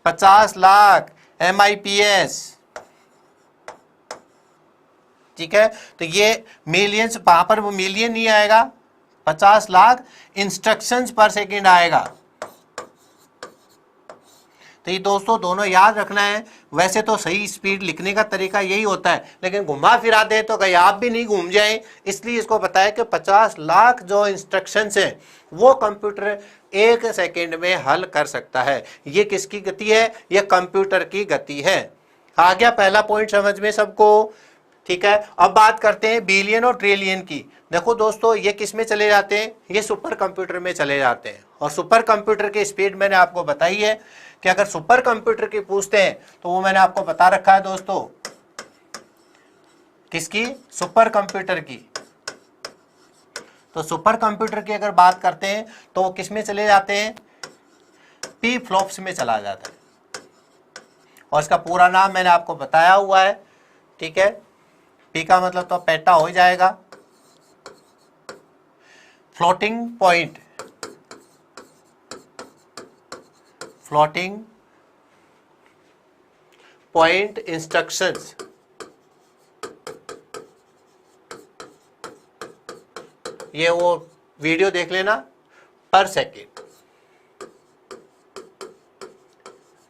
A: 50 लाख MIPS, ठीक है, तो ये मिलियंस, वहां पर वो मिलियन नहीं आएगा, 50 लाख इंस्ट्रक्शंस पर सेकंड आएगा। तो ये दोस्तों दोनों याद रखना है। वैसे तो सही स्पीड लिखने का तरीका यही होता है, लेकिन घुमा फिरा दे तो कहीं आप भी नहीं घूम जाए, इसलिए इसको बताया कि 50 लाख जो इंस्ट्रक्शंस है वो कंप्यूटर 1 सेकेंड में हल कर सकता है। ये किसकी गति है? ये कंप्यूटर की गति है। आ गया पहला पॉइंट समझ में सबको? ठीक है, अब बात करते हैं बिलियन और ट्रिलियन की। देखो दोस्तों, ये किस में चले जाते हैं? ये सुपर कंप्यूटर में चले जाते हैं। और सुपर कंप्यूटर की स्पीड मैंने आपको बताई है कि अगर सुपर कंप्यूटर की पूछते हैं तो वो मैंने आपको बता रखा है दोस्तों, किसकी? सुपर कंप्यूटर की। तो सुपर कंप्यूटर की अगर बात करते हैं तो वो किस में चले जाते हैं? पी फ्लॉप्स में चला जाता है। और इसका पूरा नाम मैंने आपको बताया हुआ है। ठीक है, पी का मतलब तो पेटा हो जाएगा, floating point, floating point instructions. ये वो वीडियो देख लेना, पर सेकेंड।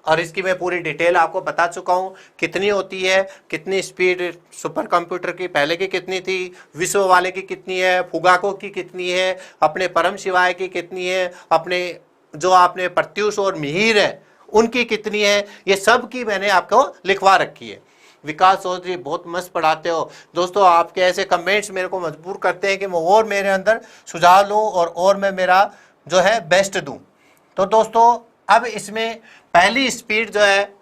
A: और इसकी मैं पूरी डिटेल आपको बता चुका हूं, कितनी होती है, कितनी स्पीड सुपर कंप्यूटर की, पहले की कितनी थी, विश्व वाले की कितनी है, फुगाको की कितनी है, अपने परम शिवाय की कितनी है, अपने जो आपने प्रत्युष और मिहिर है उनकी कितनी है, ये सब की मैंने आपको लिखवा रखी है। विकास चौधरी बहुत मस्त पढ़ाते हो दोस्तों, आपके ऐसे कमेंट्स मेरे को मजबूर करते हैं कि मैं और मेरे अंदर सुझाव लूँ और मैं मेरा जो है बेस्ट दूँ। तो दोस्तों अब इसमें पहली स्पीड जो है,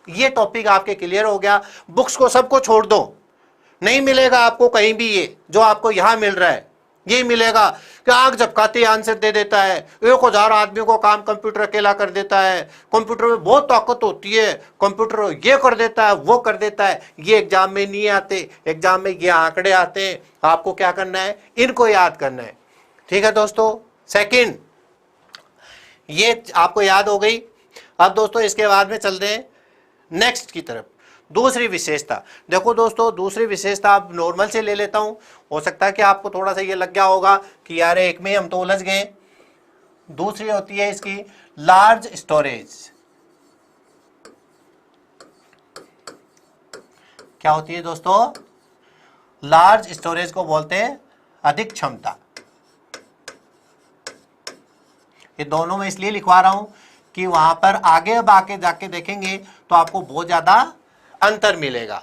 A: ये टॉपिक आपके क्लियर हो गया। बुक्स को सबको छोड़ दो, नहीं मिलेगा आपको कहीं भी ये जो आपको यहाँ मिल रहा है। ये मिलेगा कि आग झपकाते आंसर दे देता है, 1000 आदमियों को काम कंप्यूटर अकेला कर देता है, कंप्यूटर में बहुत ताकत होती है, कंप्यूटर ये कर देता है वो कर देता है। ये एग्जाम में नहीं आते, एग्जाम में ये आंकड़े आते हैं। आपको क्या करना है? इनको याद करना है। ठीक है दोस्तों, सेकंड ये आपको याद हो गई। अब दोस्तों इसके बाद में चलते हैं नेक्स्ट की तरफ। दूसरी विशेषता, देखो दोस्तों दूसरी विशेषता आप नॉर्मल से ले लेता हूं, हो सकता है कि आपको थोड़ा सा ये लग गया होगा कि यार एक में हम तो उलझ गए। दूसरी होती है इसकी लार्ज स्टोरेज। क्या होती है दोस्तों? लार्ज स्टोरेज को बोलते हैं अधिक क्षमता। ये दोनों में इसलिए लिखवा रहा हूं कि वहां पर आगे अब आके जाके देखेंगे तो आपको बहुत ज्यादा अंतर मिलेगा।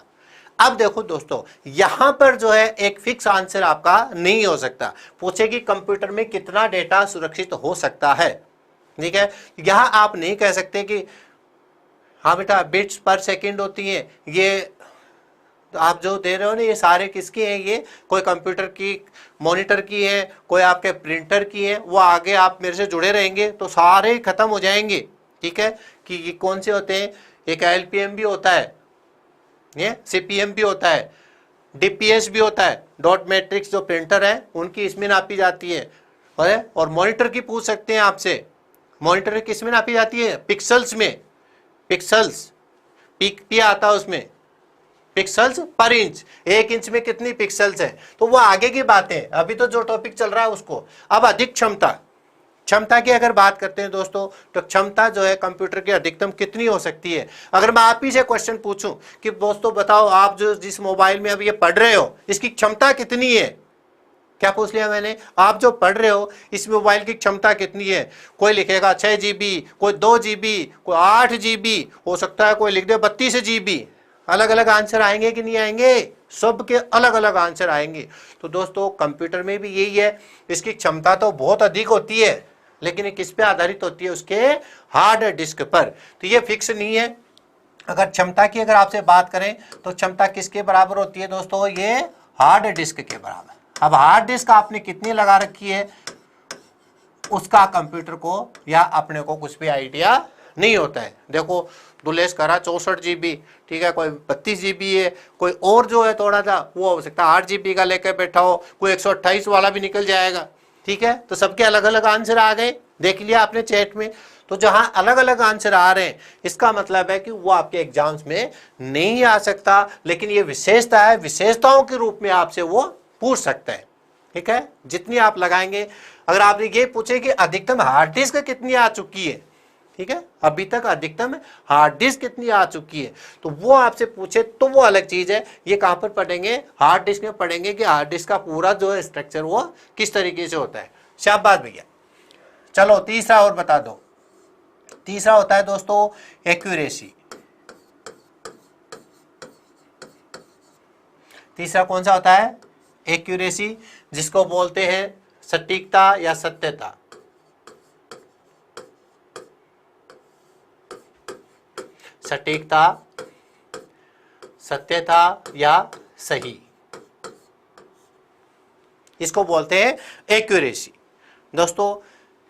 A: अब देखो दोस्तों, यहां पर जो है एक फिक्स आंसर आपका नहीं हो सकता। पूछे कि कंप्यूटर में कितना डेटा सुरक्षित हो सकता है। ठीक है, यहां आप नहीं कह सकते कि हाँ बेटा बिट्स पर सेकंड होती हैं, ये आप जो दे रहे हो ना ये सारे किसके हैं? ये कोई कंप्यूटर की मॉनिटर की है, कोई आपके प्रिंटर की है। वो आगे आप मेरे से जुड़े रहेंगे तो सारे खत्म हो जाएंगे। ठीक है, कि ये कौन से होते हैं? एक LPM भी होता है, ये CPM भी होता है, DPS भी होता है, डॉट मैट्रिक्स जो प्रिंटर है उनकी इसमें नापी जाती है। और मॉनिटर की पूछ सकते हैं आपसे, मॉनिटर किस में नापी जाती है? पिक्सल्स में, पिक्सल्स पी आता है उसमें, पिक्सल्स पर इंच। 1 इंच में कितनी पिक्सल्स है? तो वो आगे की बात है, अभी तो जो टॉपिक चल रहा है उसको। अब अधिक क्षमता, क्षमता की अगर बात करते हैं दोस्तों, तो क्षमता जो है कंप्यूटर की अधिकतम कितनी हो सकती है? अगर मैं आप ही से क्वेश्चन पूछूं कि दोस्तों बताओ आप जो जिस मोबाइल में अब ये पढ़ रहे हो इसकी क्षमता कितनी है? क्या पूछ लिया मैंने? आप जो पढ़ रहे हो इस मोबाइल की क्षमता कितनी है? कोई लिखेगा 6 GB, कोई 2 GB, कोई 8 GB, हो सकता है कोई लिख दे 32 GB। अलग अलग आंसर आएंगे कि नहीं आएंगे? सबके अलग अलग आंसर आएंगे। तो दोस्तों कंप्यूटर में भी यही है, इसकी क्षमता तो बहुत अधिक होती है, लेकिन ये किस पे आधारित होती है? उसके हार्ड डिस्क पर। तो ये फिक्स नहीं है। अगर क्षमता की अगर आपसे बात करें तो क्षमता किसके बराबर होती है दोस्तों? ये हार्ड डिस्क के बराबर। अब हार्ड डिस्क आपने कितनी लगा रखी है? उसका कंप्यूटर को या अपने को कुछ भी आइडिया नहीं होता है। देखो दुलेश करा 64 GB, ठीक है, कोई 32 GB है, कोई और जो है थोड़ा सा वो हो सकता है 8 GB का लेकर बैठा हो, कोई 128 वाला भी निकल जाएगा, ठीक है। तो सबके अलग अलग आंसर आ गए, देख लिया आपने चैट में। तो जहां अलग अलग आंसर आ रहे हैं इसका मतलब है कि वो आपके एग्जाम्स में नहीं आ सकता, लेकिन ये विशेषता है, विशेषताओं के रूप में आपसे वो पूछ सकता है, ठीक है। जितनी आप लगाएंगे, अगर आपने ये पूछे कि अधिकतम हार्ड डिस्क कितनी आ चुकी है, ठीक है, अभी तक अधिकतम हार्ड डिस्क कितनी आ चुकी है, तो वो आपसे पूछे तो वो अलग चीज है। ये कहां पर पढ़ेंगे, हार्ड डिस्क में पढ़ेंगे कि हार्ड डिस्क का पूरा जो है स्ट्रक्चर वो किस तरीके से होता है। शाबाश भैया। चलो तीसरा और बता दो। तीसरा होता है दोस्तों एक्यूरेसी। तीसरा कौन सा होता है, एक्यूरेसी, जिसको बोलते हैं सटीकता या सत्यता। सटीकता, सत्यता या सही, इसको बोलते हैं एक्यूरेसी। दोस्तों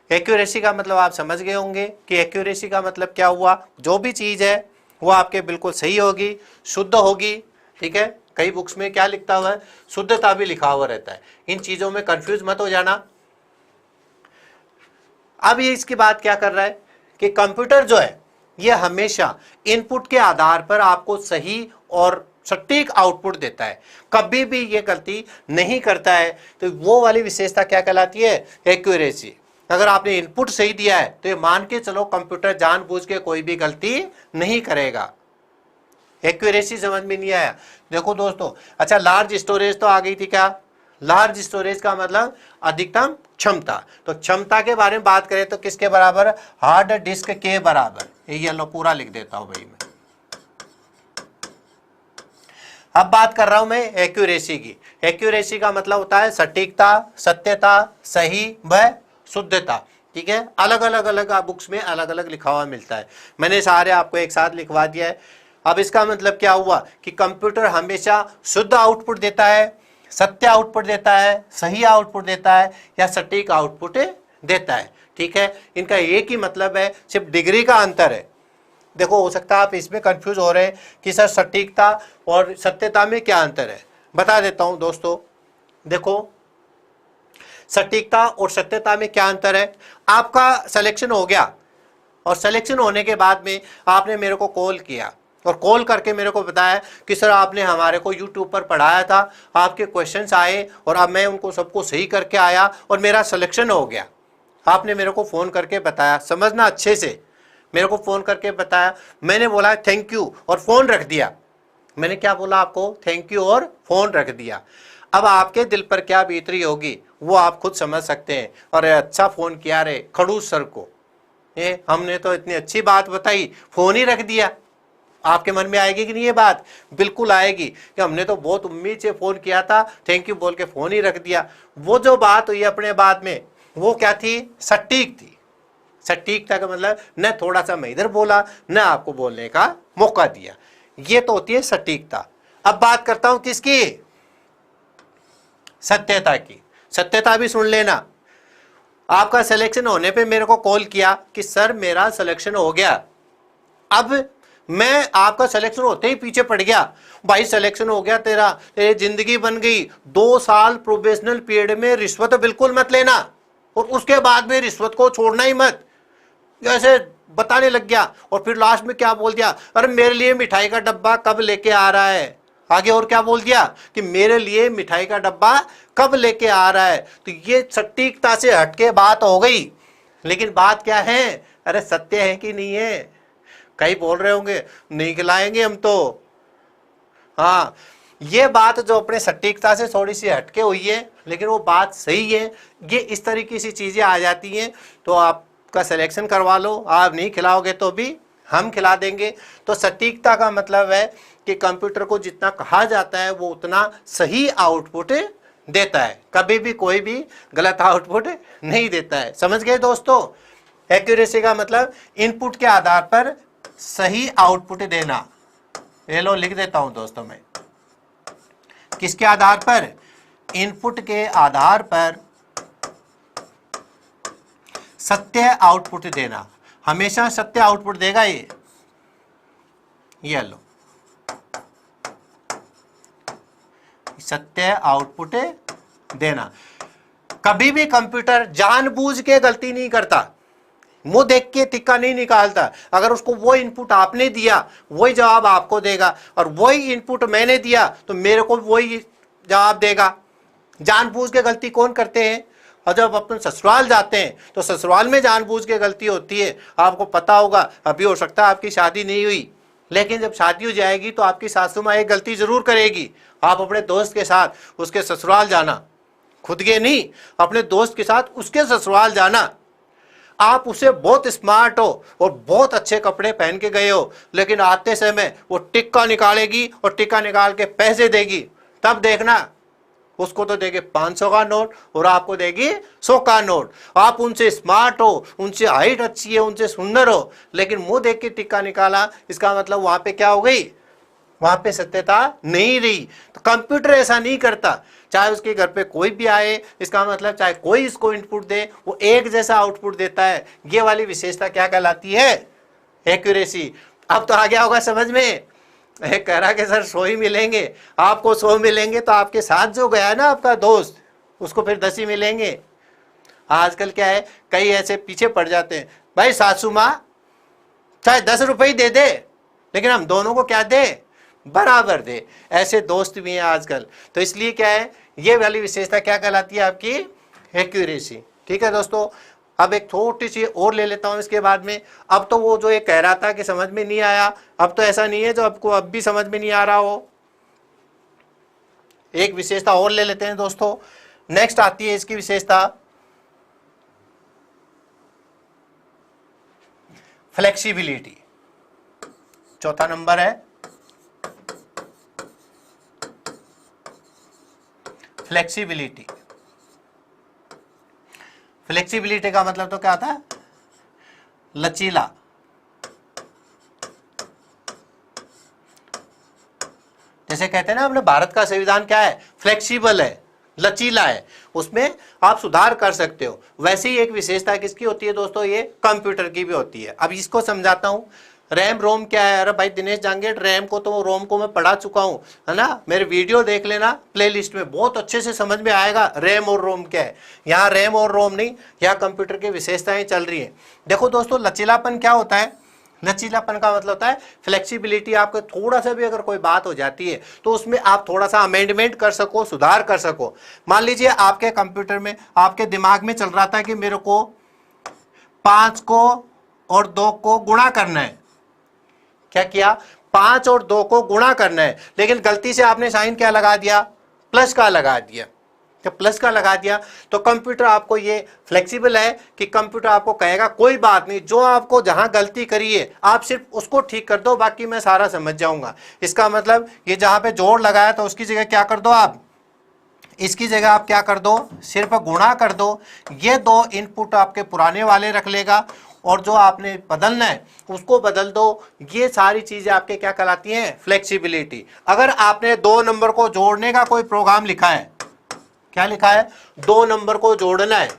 A: एक्यूरेसी का मतलब आप समझ गए होंगे कि एक्यूरेसी का मतलब क्या हुआ, जो भी चीज है वो आपके बिल्कुल सही होगी, शुद्ध होगी, ठीक है। कई बुक्स में क्या लिखता हुआ है, शुद्धता भी लिखा हुआ रहता है, इन चीजों में कंफ्यूज मत हो जाना। अब ये इसकी बात क्या कर रहा है कि कंप्यूटर जो है ये हमेशा इनपुट के आधार पर आपको सही और सटीक आउटपुट देता है, कभी भी ये गलती नहीं करता है। तो वो वाली विशेषता क्या कहलाती है, एक्यूरेसी। अगर आपने इनपुट सही दिया है तो ये मान के चलो कंप्यूटर जानबूझ के कोई भी गलती नहीं करेगा। एक्यूरेसी समझ में नहीं आया। देखो दोस्तों, अच्छा लार्ज स्टोरेज तो आ गई थी क्या, लार्ज स्टोरेज का मतलब अधिकतम क्षमता। तो क्षमता के बारे में बात करें तो किसके बराबर, हार्ड डिस्क के बराबर। ये लो पूरा लिख देता हूं भाई मैं। अब बात कर रहा हूं मैं एक्यूरेसी की। एक्यूरेसी का मतलब होता है सटीकता, सत्यता, सही व शुद्धता, ठीक है। अलग अलग बुक्स में अलग अलग लिखा हुआ मिलता है, मैंने सारे आपको एक साथ लिखवा दिया है। अब इसका मतलब क्या हुआ कि कंप्यूटर हमेशा शुद्ध आउटपुट देता है, सत्य आउटपुट देता है, सही आउटपुट देता है या सटीक आउटपुट देता है, ठीक है। इनका एक ही मतलब है, सिर्फ डिग्री का अंतर है। देखो हो सकता है आप इसमें कंफ्यूज हो रहे हैं कि सर सटीकता और सत्यता में क्या अंतर है। बता देता हूं दोस्तों, देखो सटीकता और सत्यता में क्या अंतर है। आपका सिलेक्शन हो गया और सिलेक्शन होने के बाद में आपने मेरे को कॉल किया और कॉल करके मेरे को बताया कि सर आपने हमारे को यूट्यूब पर पढ़ाया था, आपके क्वेश्चंस आए और अब मैं उनको सबको सही करके आया और मेरा सिलेक्शन हो गया। आपने मेरे को फ़ोन करके बताया, समझना अच्छे से, मेरे को फ़ोन करके बताया, मैंने बोला थैंक यू और फ़ोन रख दिया। मैंने क्या बोला आपको, थैंक यू और फ़ोन रख दिया। अब आपके दिल पर क्या बीत रही होगी वो आप खुद समझ सकते हैं। और अच्छा फ़ोन किया रे खड़ूस सर को, हमने तो इतनी अच्छी बात बताई, फ़ोन ही रख दिया। आपके मन में आएगी कि नहीं ये बात, बिल्कुल आएगी कि हमने तो बहुत उम्मीद से फ़ोन किया था, थैंक यू बोल के फ़ोन ही रख दिया। वो जो बात हुई अपने बाद में वो क्या थी, सटीक थी। सटीकता का मतलब न थोड़ा सा मैं इधर बोला न आपको बोलने का मौका दिया, ये तो होती है सटीकता। अब बात करता हूं किसकी, सत्यता की। सत्यता भी सुन लेना। आपका सिलेक्शन होने पे मेरे को कॉल किया कि सर मेरा सिलेक्शन हो गया। अब मैं आपका सिलेक्शन होते ही पीछे पड़ गया, भाई सिलेक्शन हो गया तेरा, तेरी जिंदगी बन गई, 2 साल प्रोबेशनल पीरियड में रिश्वत बिल्कुल मत लेना और उसके बाद में रिश्वत को छोड़ना ही मत, ऐसे बताने लग गया। और फिर लास्ट में क्या बोल दिया, अरे मेरे लिए मिठाई का डब्बा कब लेके आ रहा है। आगे और क्या बोल दिया कि मेरे लिए मिठाई का डब्बा कब लेके आ रहा है। तो ये सटीकता से हटके बात हो गई, लेकिन बात क्या है, अरे सत्य है कि नहीं है। कई बोल रहे होंगे नहीं खिलाएंगे हम तो, हाँ ये बात जो अपने सटीकता से थोड़ी सी हटके हुई है लेकिन वो बात सही है। ये इस तरीके से चीज़ें आ जाती हैं तो आपका सिलेक्शन करवा लो, आप नहीं खिलाओगे तो भी हम खिला देंगे। तो सटीकता का मतलब है कि कंप्यूटर को जितना कहा जाता है वो उतना सही आउटपुट देता है, कभी भी कोई भी गलत आउटपुट नहीं देता है। समझ गए दोस्तों, एक्यूरेसी का मतलब इनपुट के आधार पर सही आउटपुट देना। ये लो लिख देता हूं दोस्तों मैं, किसके आधार पर, इनपुट के आधार पर सत्य आउटपुट देना, हमेशा सत्य आउटपुट देगा ये लो, सत्य आउटपुट देना। कभी भी कंप्यूटर जानबूझ के गलती नहीं करता, मुंह देख के टिक्का नहीं निकालता। अगर उसको वो इनपुट आपने दिया वही जवाब आपको देगा, और वही इनपुट मैंने दिया तो मेरे को वही जवाब देगा। जानबूझ के गलती कौन करते हैं? और जब अपन ससुराल जाते हैं तो ससुराल में जानबूझ के गलती होती है। आपको पता होगा, अभी हो सकता है आपकी शादी नहीं हुई, लेकिन जब शादी हो जाएगी तो आपकी सासू माँ एक गलती जरूर करेगी। आप अपने दोस्त के साथ उसके ससुराल जाना, खुद के नहीं, अपने दोस्त के साथ उसके ससुराल जाना। आप उसे बहुत स्मार्ट हो और बहुत अच्छे कपड़े पहन के गए हो, लेकिन आते समय वो टिक्का निकालेगी और टिक्का निकाल के पैसे देगी। तब देखना, उसको तो देगी 500 का नोट और आपको देगी 100 का नोट। आप उनसे स्मार्ट हो, उनसे हाइट अच्छी है, उनसे सुंदर हो, लेकिन मुंह देख के टिक्का निकाला, इसका मतलब वहां पे क्या हो गई? वहां पे सत्यता नहीं रही। तो कंप्यूटर ऐसा नहीं करता, चाहे उसके घर पे कोई भी आए, इसका मतलब चाहे कोई इसको इनपुट दे, वो एक जैसा आउटपुट देता है। ये वाली विशेषता क्या कहलाती है? एक्यूरेसी। अब तो आ गया होगा समझ में। कह रहा कि सर 100 ही मिलेंगे, आपको 100 मिलेंगे तो आपके साथ जो गया है ना आपका दोस्त, उसको फिर 10 ही मिलेंगे। आजकल क्या है, कई ऐसे पीछे पड़ जाते हैं, भाई सासू माँ चाहे 10 रुपये ही दे दे, लेकिन हम दोनों को क्या दे? बराबर दे। ऐसे दोस्त भी हैं आजकल। तो इसलिए क्या है, ये वाली विशेषता क्या कहलाती है? आपकी एक्यूरेसी। ठीक है दोस्तों, अब एक छोटी सी और ले लेता हूं इसके बाद में। अब तो वो जो ये कह रहा था कि समझ में नहीं आया, अब तो ऐसा नहीं है जो आपको अब भी समझ में नहीं आ रहा हो। एक विशेषता और ले लेते हैं दोस्तों। नेक्स्ट आती है इसकी विशेषता फ्लेक्सिबिलिटी। चौथा नंबर है फ्लेक्सिबिलिटी। फ्लेक्सिबिलिटी का मतलब तो क्या होता है? लचीला। जैसे कहते हैं ना, अपने भारत का संविधान क्या है? फ्लेक्सिबल है, लचीला है, उसमें आप सुधार कर सकते हो। वैसे ही एक विशेषता किसकी होती है दोस्तों? ये कंप्यूटर की भी होती है। अब इसको समझाता हूं। रैम रोम क्या है? अरे भाई दिनेश जांगेट, रैम को तो रोम को मैं पढ़ा चुका हूं, है ना। मेरे वीडियो देख लेना प्लेलिस्ट में, बहुत अच्छे से समझ में आएगा रैम और रोम क्या है। यहाँ रैम और रोम नहीं, यहाँ कंप्यूटर की विशेषताएं चल रही हैं। देखो दोस्तों, लचीलापन क्या होता है? लचीलापन का मतलब होता है फ्लेक्सिबिलिटी। आपको थोड़ा सा भी अगर कोई बात हो जाती है तो उसमें आप थोड़ा सा अमेंडमेंट कर सको, सुधार कर सको। मान लीजिए आपके कंप्यूटर में, आपके दिमाग में चल रहा था कि मेरे को 5 को और 2 को गुणा करना है। क्या किया? 5 और 2 को गुणा करना है, लेकिन गलती से आपने साइन क्या लगा दिया? प्लस का लगा दिया। जब प्लस का लगा दिया तो कंप्यूटर आपको, ये फ्लेक्सिबल है कि कंप्यूटर आपको कहेगा कोई बात नहीं, जो आपको जहां गलती करी है आप सिर्फ उसको ठीक कर दो, बाकी मैं सारा समझ जाऊंगा। इसका मतलब ये जहां पे जोड़ लगाया तो उसकी जगह क्या कर दो आप? इसकी जगह आप क्या कर दो? सिर्फ गुणा कर दो। ये 2 इनपुट आपके पुराने वाले रख लेगा और जो आपने बदलना है उसको बदल दो। ये सारी चीजें आपके क्या कहलाती हैं? फ्लेक्सिबिलिटी। अगर आपने 2 नंबर को जोड़ने का कोई प्रोग्राम लिखा है, क्या लिखा है? 2 नंबर को जोड़ना है,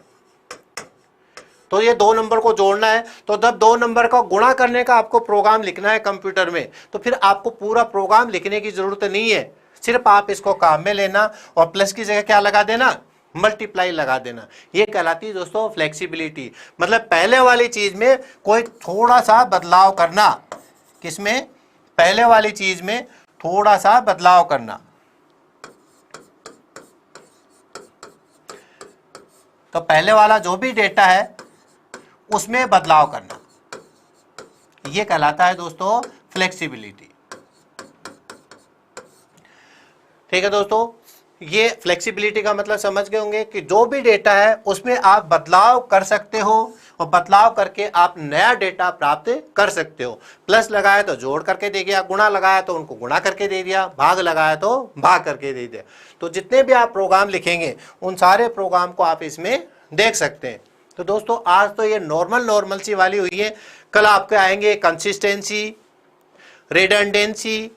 A: तो ये 2 नंबर को जोड़ना है, तो जब 2 नंबर का गुणा करने का आपको प्रोग्राम लिखना है कंप्यूटर में, तो फिर आपको पूरा प्रोग्राम लिखने की जरूरत नहीं है। सिर्फ आप इसको काम में लेना और प्लस की जगह क्या लगा देना? मल्टीप्लाई लगा देना। ये कहलाती है दोस्तों फ्लेक्सिबिलिटी। मतलब पहले वाली चीज में कोई थोड़ा सा बदलाव करना। किसमें? पहले वाली चीज में थोड़ा सा बदलाव करना। तो पहले वाला जो भी डेटा है उसमें बदलाव करना, यह कहलाता है दोस्तों फ्लेक्सिबिलिटी। ठीक है दोस्तों, ये फ्लेक्सिबिलिटी का मतलब समझ गए होंगे कि जो भी डेटा है उसमें आप बदलाव कर सकते हो और बदलाव करके आप नया डेटा प्राप्त कर सकते हो। प्लस लगाया तो जोड़ करके दे दिया, गुणा लगाया तो उनको गुणा करके दे दिया, भाग लगाया तो भाग करके दे दिया। तो जितने भी आप प्रोग्राम लिखेंगे उन सारे प्रोग्राम को आप इसमें देख सकते हैं। तो दोस्तों आज तो ये नॉर्मल सी वाली हुई है। कल आपके आएंगे कंसिस्टेंसी, रिडंडेंसी,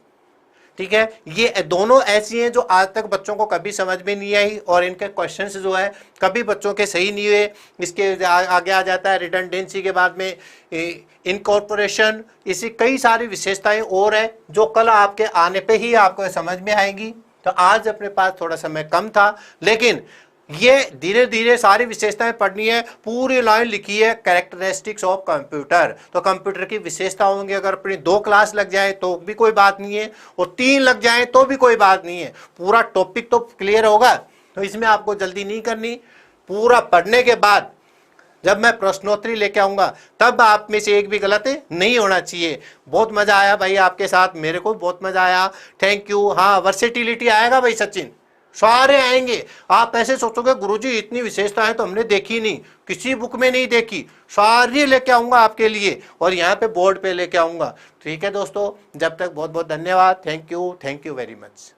A: ठीक है, ये दोनों ऐसी हैं जो आज तक बच्चों को कभी समझ में नहीं आई और इनके क्वेश्चंस जो है कभी बच्चों के सही नहीं हुए। इसके आगे आ जाता है रिडंडेंसी के बाद में इनकॉर्पोरेशन, इसी कई सारी विशेषताएं और है जो कल आपके आने पे ही आपको समझ में आएंगी। तो आज अपने पास थोड़ा समय कम था, लेकिन ये धीरे धीरे सारी विशेषताएं पढ़नी है। पूरी लाइन लिखी है कैरेक्टरिस्टिक्स ऑफ कंप्यूटर, तो कंप्यूटर की विशेषता होंगी। अगर अपनी 2 क्लास लग जाए तो भी कोई बात नहीं है और 3 लग जाए तो भी कोई बात नहीं है, पूरा टॉपिक तो क्लियर होगा। तो इसमें आपको जल्दी नहीं करनी, पूरा पढ़ने के बाद जब मैं प्रश्नोत्तरी लेके आऊंगा तब आप में से एक भी गलत नहीं होना चाहिए। बहुत मजा आया भाई आपके साथ, मेरे को बहुत मजा आया, थैंक यू। हाँ, वर्सेटिलिटी आएगा भाई सचिन, सारे आएंगे। आप ऐसे सोचोगे गुरुजी इतनी विशेषताएं तो हमने देखी नहीं, किसी बुक में नहीं देखी, सारी लेके आऊंगा आपके लिए और यहाँ पे बोर्ड पे लेके आऊंगा। ठीक है दोस्तों, जब तक बहुत बहुत धन्यवाद, थैंक यू वेरी मच।